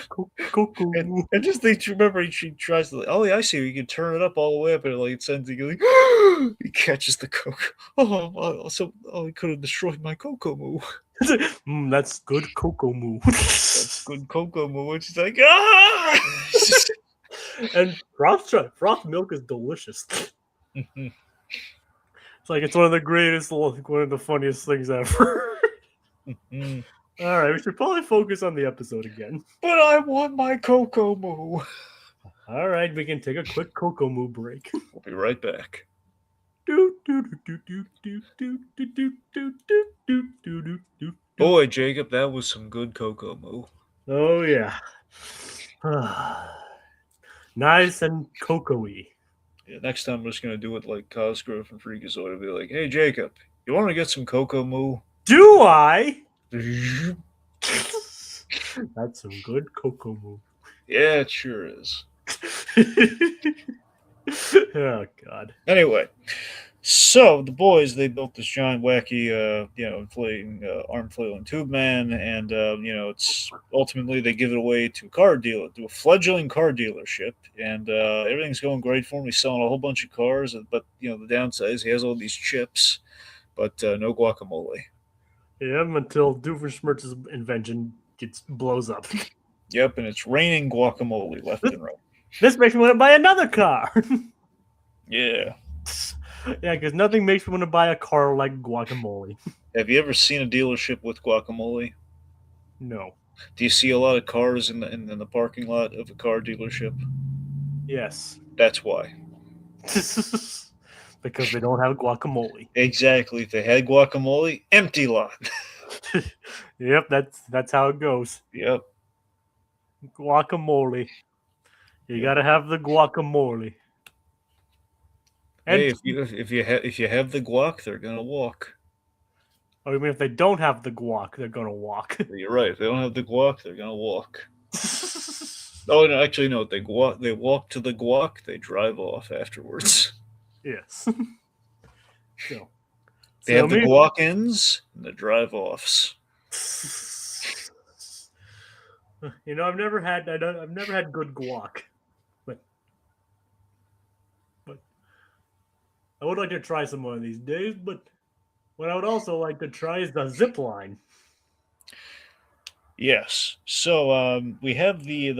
Coco Moo. And just think, remember, she tries to, oh yeah, I see, you can turn it up all the way up, and like it sends you like, he catches the Coco. He could have destroyed my Coco Moo. That's good Coco Moo. That's good Coco Moo. And she's like, ah! And froth milk is delicious. It's like it's one of the greatest, one of the funniest things ever. All right, we should probably focus on the episode again. But I want my Coco Moo. All right, we can take a quick Coco Moo break. We'll be right back. Boy, Jacob, that was some good Coco Moo. Oh yeah. Nice and cocoa-y. Yeah, next time I'm just going to do it like Cosgrove and Freakazoid. I'll be like, hey, Jacob, you want to get some Coco Moo? Do I? That's some good Coco Moo. Yeah, it sure is. Oh, God. Anyway, so the boys, they built this giant, wacky, inflating arm flailing tube man, and it's ultimately they give it away to a fledgling car dealership, and everything's going great for him. He's selling a whole bunch of cars, but the downside is he has all these chips, but no guacamole. Yeah, until Doofenshmirtz's invention blows up. Yep, and it's raining guacamole left and right. This makes me want to buy another car. Yeah. Yeah, because nothing makes me want to buy a car like guacamole. Have you ever seen a dealership with guacamole? No. Do you see a lot of cars in the parking lot of a car dealership? Yes. That's why. Because they don't have guacamole. Exactly. If they had guacamole, empty lot. Yep, that's how it goes. Yep. Guacamole. You gotta have the guacamole. And hey, if you have the guac, they're gonna walk. Oh, you mean if they don't have the guac, they're gonna walk? You're right. If they don't have the guac, they're gonna walk. Oh, no, actually, no. They walk to the guac. They drive off afterwards. Yes. They have the guac-ins and the drive-offs. I've never had good guac, but I would like to try some one of these days. But what I would also like to try is the zip line. Yes. So we have the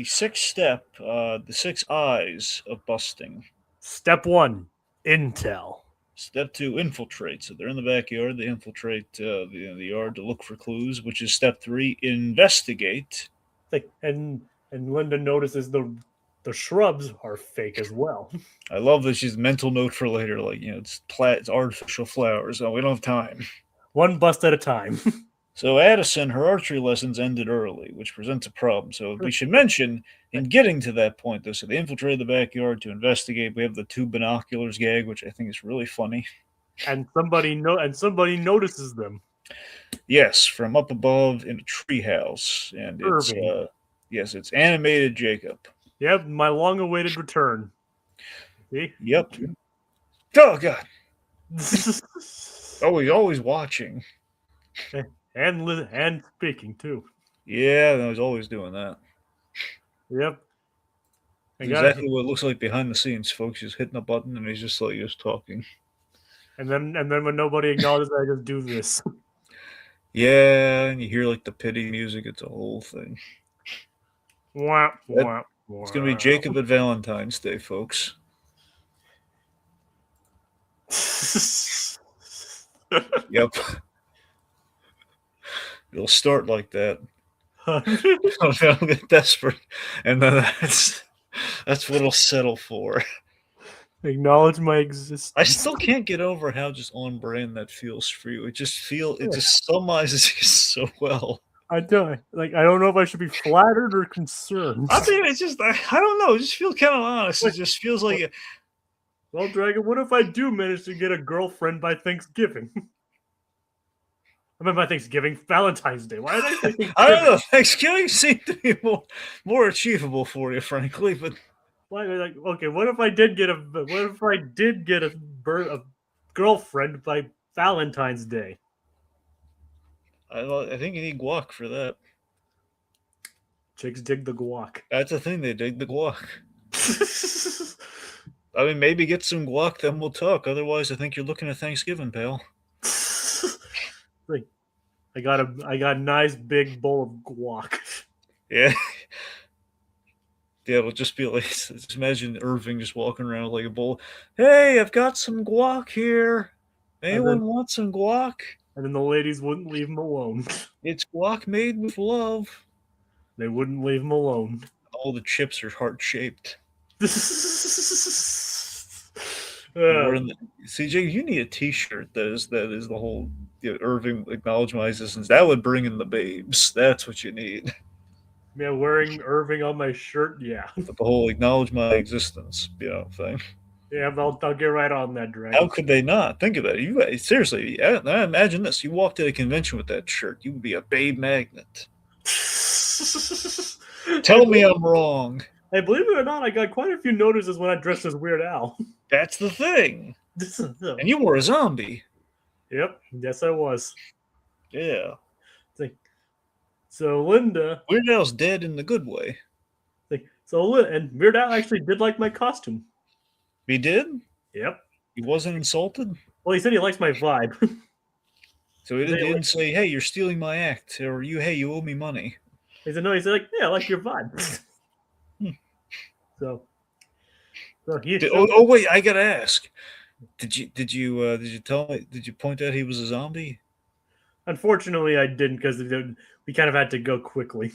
6 step, the 6 eyes of busting. Step 1, intel. Step 2, infiltrate. So they're in the backyard. They infiltrate the yard to look for clues, which is step 3, investigate. And Linda notices the shrubs are fake as well. I love that she's mental note for later. It's artificial flowers. Oh, we don't have time. One bust at a time. So Addison, her archery lessons ended early, which presents a problem. So we should mention, in getting to that point, though, so they infiltrated the backyard to investigate. We have the 2 binoculars gag, which I think is really funny. And somebody notices them. Yes, from up above in a treehouse, and Irving. It's animated Jacob. Yep, my long-awaited return. See? Yep. Oh God. Oh, he's always watching. and speaking too. Yeah, I was always doing that. Yep. I It's got it. exactly what it looks like behind the scenes, folks. He's hitting a button and he's just talking. And then when nobody acknowledges, I just do this. Yeah, and you hear like the pity music. It's a whole thing. Wah, That, wah, it's gonna be wah. Jacob at Valentine's Day, folks. Yep, it'll start like that. They'll get desperate, and then that's what it'll settle for. Acknowledge my existence. I still can't get over how just on brand that feels for you. It just summarizes you so well. I don't know if I should be flattered or concerned. I mean, it's just I don't know. It just feels kind of honest. It just feels like Well, Dragon, what if I do manage to get a girlfriend by Thanksgiving? I mean, by Thanksgiving, Valentine's Day. Why did I say Thanksgiving? I don't know. Thanksgiving seemed to be more achievable for you, frankly. But Like, okay, what if I did get a girlfriend by Valentine's Day? I think you need guac for that. Chicks dig the guac. That's the thing. They dig the guac. I mean, maybe get some guac, then we'll talk. Otherwise, I think you're looking at Thanksgiving, pal. Like, I got a nice big bowl of guac. Yeah. Yeah, it'll just be like, just imagine Irving just walking around with like a bowl. Hey, I've got some guac here. Anyone want some guac? And then the ladies wouldn't leave him alone. It's guac made with love. They wouldn't leave him alone. All the chips are heart shaped. CJ, you need a T-shirt that is the whole Irving acknowledge my existence. That would bring in the babes. That's what you need. Yeah, wearing Irving on my shirt. Yeah, the whole acknowledge my existence, thing. Yeah, I'll get right on that, Dragon. How could they not? Think about it. You seriously, imagine this. You walked at a convention with that shirt. You would be a babe magnet. Tell me I'm wrong. Hey, believe it or not, I got quite a few notices when I dressed as Weird Al. That's the thing. And you were a zombie. Yep, yes I was. Yeah. So Linda, Weird Al's dead in the good way. And Weird Al actually did like my costume. He did? Yep. He wasn't insulted? Well, he said he likes my vibe. So he didn't say, hey, you're stealing my act, or you owe me money. He said, no, he said, like, yeah, I like your vibe. So wait, I gotta ask. Did you point out he was a zombie? Unfortunately, I didn't because we kind of had to go quickly.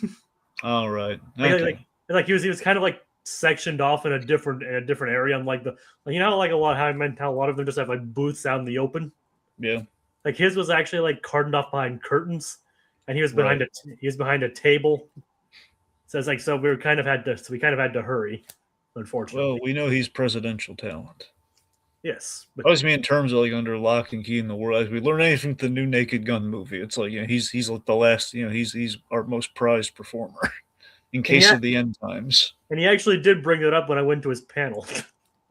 All right. Okay. Like he was kind of like sectioned off in a different area, unlike a lot how a lot of them just have like booths out in the open. Yeah. Like his was actually like cordoned off behind curtains, and he was behind a table. So it's like we kind of had to hurry, unfortunately. Well, we know he's presidential talent. Yes, but I was mean in terms of like under lock and key in the world. As we learn anything from the new Naked Gun movie, it's like he's like the last. He's our most prized performer in case of the end times. And he actually did bring it up when I went to his panel.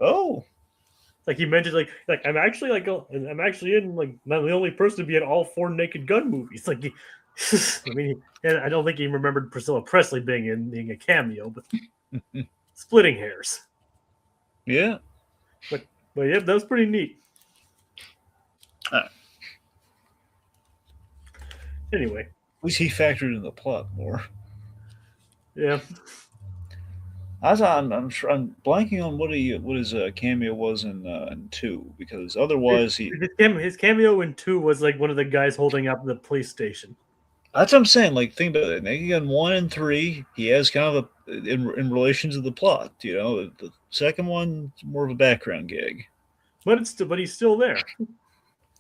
Oh. Like he mentioned, like I'm actually in like not the only person to be in all 4 Naked Gun movies. Like, I mean, I don't think he remembered Priscilla Presley being a cameo, but splitting hairs. Yeah, but yeah, that was pretty neat. Anyway, at least he factored in the plot more. Yeah. I'm blanking on what his cameo was in 2, because otherwise his cameo in 2 was like one of the guys holding up the police station. That's what I'm saying. Like, think about it. Naked Gun 1 and 3, he has kind of in relation to the plot. The second one more of a background gag. But he's still there.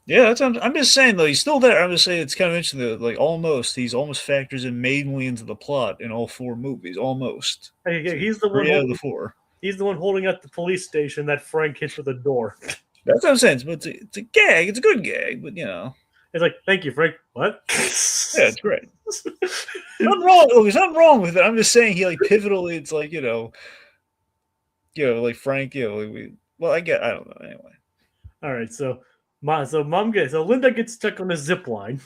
Yeah, I'm just saying though, he's still there. I'm just saying it's kind of interesting that he's almost factors in mainly into the plot in all 4 movies, almost. He's the one. 3 out of the 4. He's the one holding up the police station that Frank hits with a door. That's what I'm saying. But it's a gag. It's a good gag, but it's like, thank you, Frank. What? Yeah, it's great. Nothing wrong. There's nothing wrong with it. I'm just saying he like pivotally. It's like like Frank. I don't know. Anyway. All right, so Linda gets stuck on a zip line.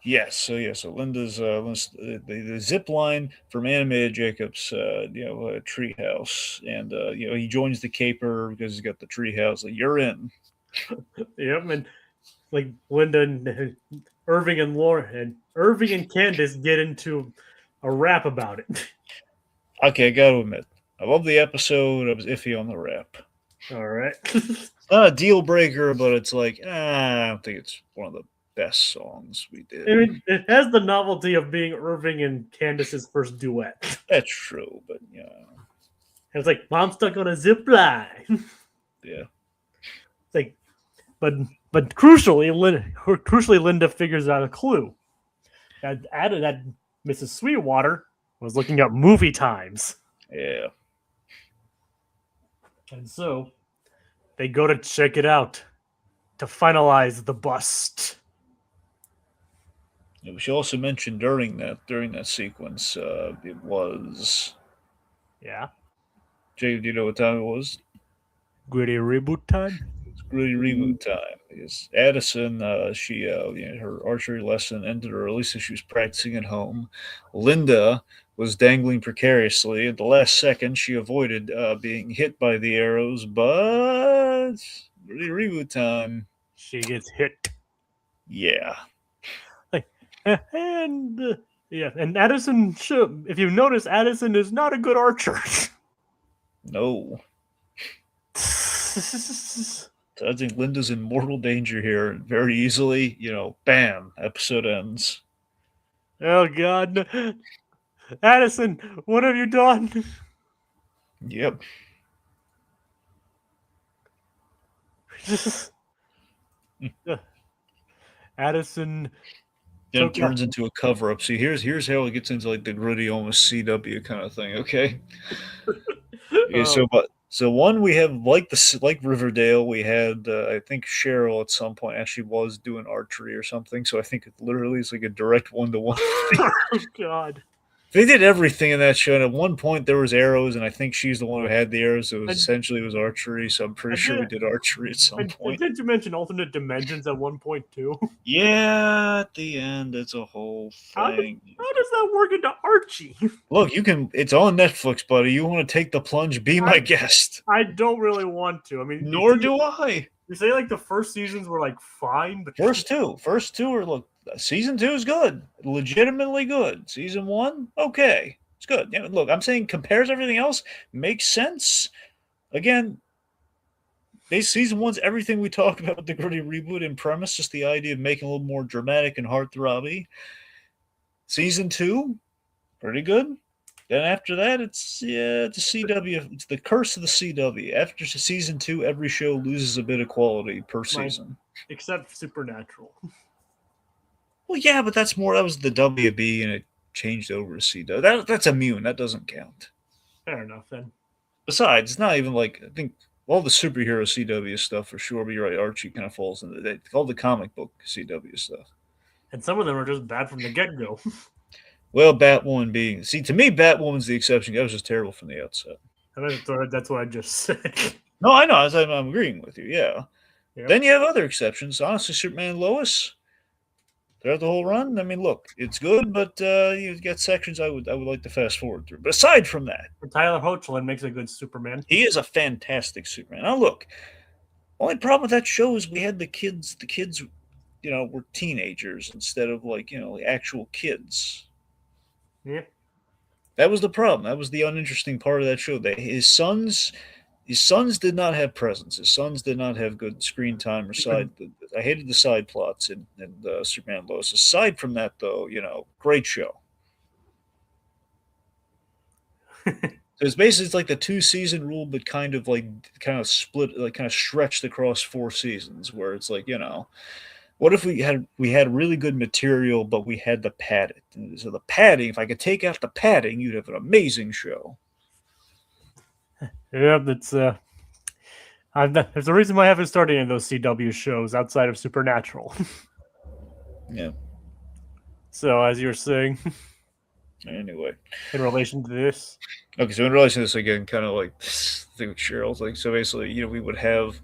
Yes, so the zip line from animated Jacob's treehouse, and he joins the caper because he's got the treehouse. Like, you're in. Yep, and like Linda and Irving and Laura and Irving and Candace get into a rap about it. Okay, I gotta admit, I love the episode. I was iffy on the rap. All right. It's not a deal breaker, but it's like, I don't think it's one of the best songs we I did. mean, it has the novelty of being Irving and Candace's first duet. That's true, but It's like Mom's stuck on a zip line. yeah. It's like, but crucially, Linda figures out a clue. That Mrs. Sweetwater was looking up movie times, Yeah. and so they go to check it out to finalize the bust. We should also mention during that sequence, it was. Yeah, Jay, do you know what time it was? gritty reboot time. It's really reboot time because Addison, her archery lesson ended early, so she was practicing at home. Linda was dangling precariously. At the last second, she avoided being hit by the arrows, but really reboot time. She gets hit. Yeah. Like, and yeah, and Addison. If you notice, Addison is not a good archer. No. So I think Linda's in mortal danger here. Very easily, bam, episode ends. Oh God, Addison, what have you done? Yep. Addison Then it turns into a cover up. See, here's how it gets into like the gritty, almost CW kind of thing. Okay. Okay, so one we have like Riverdale, we had I think Cheryl at some point actually was doing archery or something. So I think it literally is like a direct 1-to-1. Oh God. They did everything in that show, and at one point there was arrows, and I think she's the one who had the arrows. So it was archery. So I'm pretty sure we did archery at some point. Did you mention alternate dimensions at one point too? Yeah, at the end, it's a whole thing. How does that work into Archie? Look, you can. It's on Netflix, buddy. You want to take the plunge? Be my guest. I don't really want to. I mean, nor do I. You say like the first seasons were like fine, but first two are look. Season 2 is good, legitimately good. Season 1, okay, it's good. Yeah, look, I'm saying compares everything else, makes sense. Again, season 1's everything we talked about with the gritty reboot in premise, just the idea of making a little more dramatic and heartthrobby. Season 2, pretty good. Then after that, it's a CW. It's the curse of the CW. After season 2, every show loses a bit of quality per season, except Supernatural. Well, yeah, but that was the WB, and it changed over to CW. That's immune. That doesn't count. Fair enough, then. Besides, it's not even like, I think all the superhero CW stuff for sure, but you're right, Archie kind of falls into that. All the comic book CW stuff. And some of them are just bad from the get-go. Well, Batwoman being... See, to me, Batwoman's the exception. That was just terrible from the outset. That's what I just said. No, I know. I'm agreeing with you, yeah. Yep. Then you have other exceptions. Honestly, Superman and Lois... Throughout the whole run, I mean, look, it's good, but you've got sections I would like to fast forward through. But aside from that, Tyler Hoechlin makes a good Superman. He is a fantastic Superman. Now, look, only problem with that show is we had the kids. The kids, were teenagers instead of actual kids. Yeah, that was the problem. That was the uninteresting part of that show. His sons did not have presence. His sons did not have good screen time or side. I hated the side plots in Superman and Lois. Aside from that, though, great show. So it's basically like the 2-season rule, but kind of split, kind of stretched across 4 seasons, where it's like, what if we had really good material, but we had to pad it? So the padding, if I could take out the padding, you'd have an amazing show. Yeah, that's there's a reason why I haven't started any of those CW shows outside of Supernatural. Yeah. So, as you're saying, anyway, in relation to this, okay, so in relation to this again, kind of like the thing with Cheryl's, so basically, we would have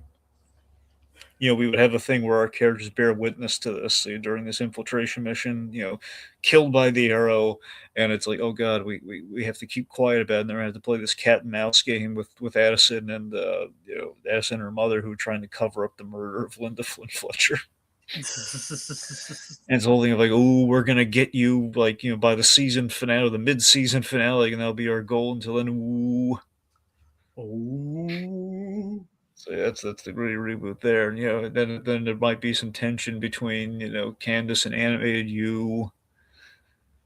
we would have a thing where our characters bear witness to this during this infiltration mission, killed by the arrow, and it's like, oh god, we have to keep quiet about it, and then we have to play this cat and mouse game with Addison and Addison and her mother, who are trying to cover up the murder of Linda Flynn Fletcher. And it's the whole thing of like, oh, we're gonna get you, like, by the season finale, the mid-season finale, and that'll be our goal. Until then, ooh. Oh. So that's the great reboot there. And then there might be some tension between Candace and animated you.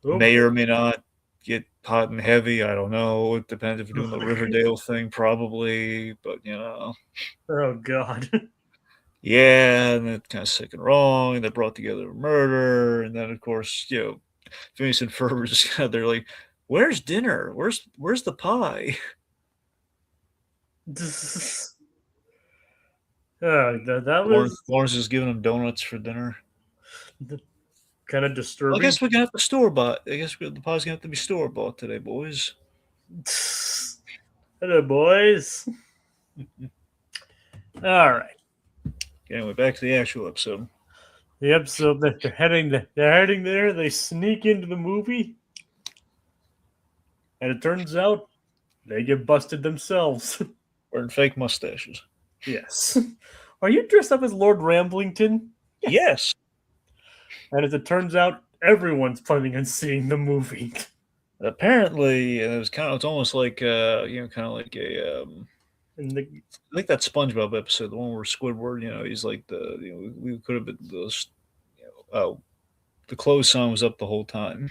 May or may not get hot and heavy. I don't know. It depends if you're doing the Riverdale thing, probably. But Oh god. Yeah, and it's kind of sick and wrong. And they brought together a murder, and then of course, Phineas and Ferb are just kind of, they're like, "Where's dinner? Where's the pie?" That was Lawrence is giving them donuts for dinner. kind of disturbing. I guess we're gonna have to store bought. I guess the pie's gonna have to be store bought today, boys. Hello, boys. All right. Anyway, back to the actual episode. The episode that they're heading there. They sneak into the movie, and it turns out they get busted themselves. Wearing fake mustaches. Yes. Are you dressed up as Lord Ramblington? Yes. And as it turns out, everyone's planning on seeing the movie. Apparently, it's almost like kind of like a I think that SpongeBob episode, the one where Squidward, he's like we could have been those, the clothes sign was up the whole time.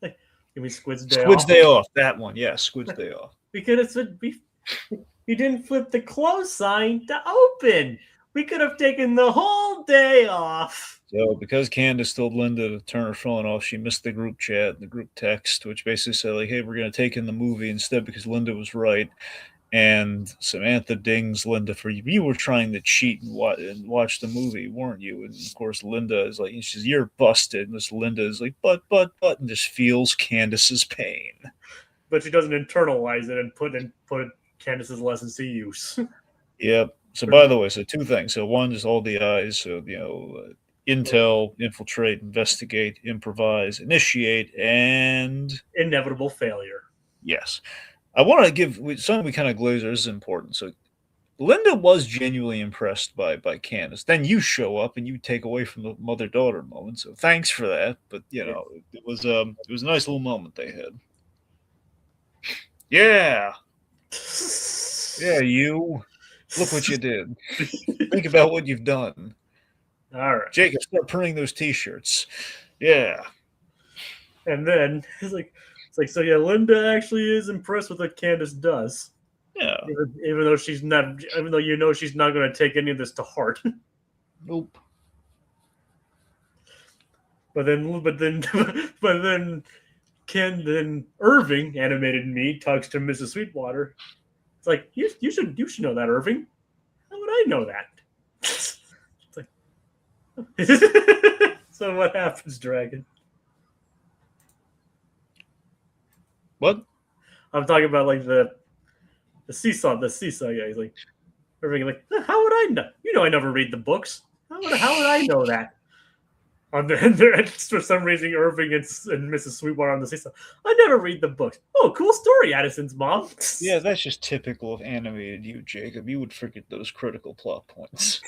Give me Squid's Day Squid's Off. Day Off, that one, yeah, Squid's Day Off. Because we didn't flip the close sign to open. We could have taken the whole day off. So because Candace told Linda to turn her phone off, she missed the group chat, the group text, which basically said, like, hey, we're going to take in the movie instead because Linda was right. And Samantha dings Linda for, you were trying to cheat and watch the movie, weren't you? And of course, Linda is like, she says, you're busted. And this Linda is like, but, and just feels Candace's pain. But she doesn't internalize it and put Candace's lessons to use. Yep. So by the way, so two things. So one is all the eyes. So, intel, infiltrate, investigate, improvise, initiate, and inevitable failure. Yes. I want to give something we kind of glaze over. This is important. So Linda was genuinely impressed by Candace. Then you show up and you take away from the mother-daughter moment. So thanks for that. But it was a nice little moment they had. Yeah. Yeah, you. Look what you did. Think about what you've done. All right. Jacob, start printing those t-shirts. Yeah. And then it's like, so yeah, Linda actually is impressed with what Candace does. Yeah. Even though she's not going to take any of this to heart. Nope. But then Irving, animated me, talks to Mrs. Sweetwater. It's like, you should know that, Irving. How would I know that? It's like, so what happens, Dragon? What? I'm talking about like the seesaw guy. He's like, Irving, like, how would I know? I never read the books. How would I know that? And for some reason, Irving and Mrs. Sweetwater on the seesaw. I never read the books. Oh, cool story, Addison's mom. Yeah, that's just typical of animated you, Jacob. You would forget those critical plot points.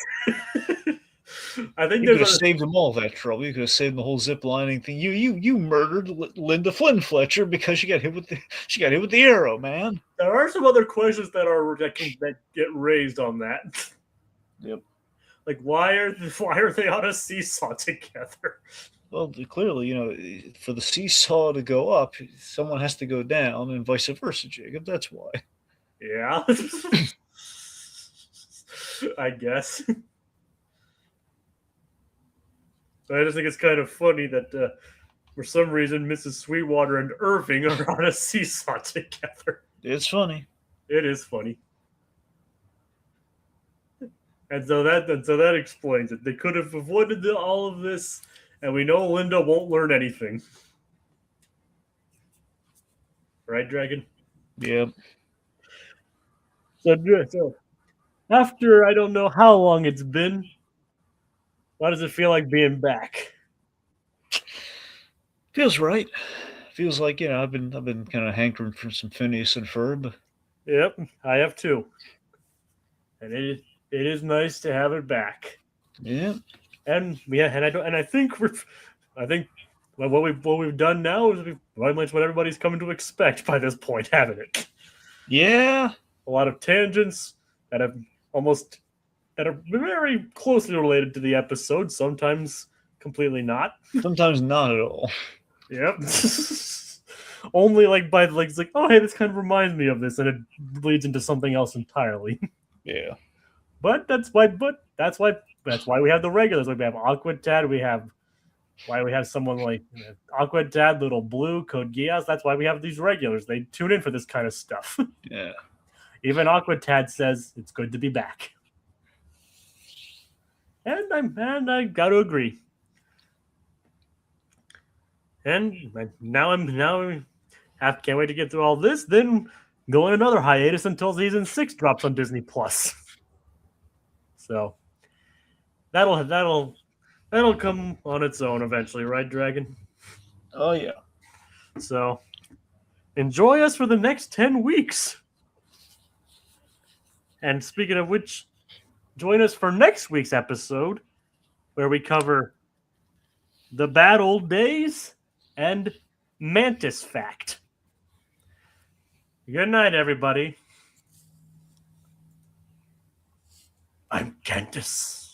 I think you could have saved them all that trouble. You could have saved the whole zip lining thing. You murdered Linda Flynn Fletcher because she got hit with the arrow, man. There are some other questions that get raised on that. Yep. Like, why are they on a seesaw together? Well, clearly, for the seesaw to go up, someone has to go down, and vice versa, Jacob. That's why. Yeah. I guess. I just think it's kind of funny that for some reason Mrs. Sweetwater and Irving are on a seesaw together. It's funny. It is funny. And so that explains it. They could have avoided all of this, and we know Linda won't learn anything. Right, Dragon? Yeah. So After I don't know how long it's been, why does it feel like being back? Feels right. Feels like I've been kind of hankering for some Phineas and Ferb. Yep, I have too, and it is nice to have it back. Yeah, And yeah, and I think I think what we've done now is pretty much what everybody's coming to expect by this point, haven't it? yeah. A lot of tangents that have almost that are very closely related to the episode, sometimes completely not. Sometimes not at all. Yep. Only like by like it's like, oh hey, this kind of reminds me of this, and it leads into something else entirely. Yeah. But that's why we have the regulars. Like we have Aqua Tad, we have why we have someone like Aqua Dad, Little Blue, Code Geass. That's why we have these regulars. They tune in for this kind of stuff. Yeah. Even Aqua Tad says it's good to be back, and I got to agree. And can't wait to get through all this. Then go on another hiatus until season 6 drops on Disney Plus. So that'll come on its own eventually, right, Dragon? Oh yeah. So enjoy us for the next 10 weeks. And speaking of which, join us for next week's episode where we cover the bad old days and Mantis Fact. Good night, everybody. I'm Candace.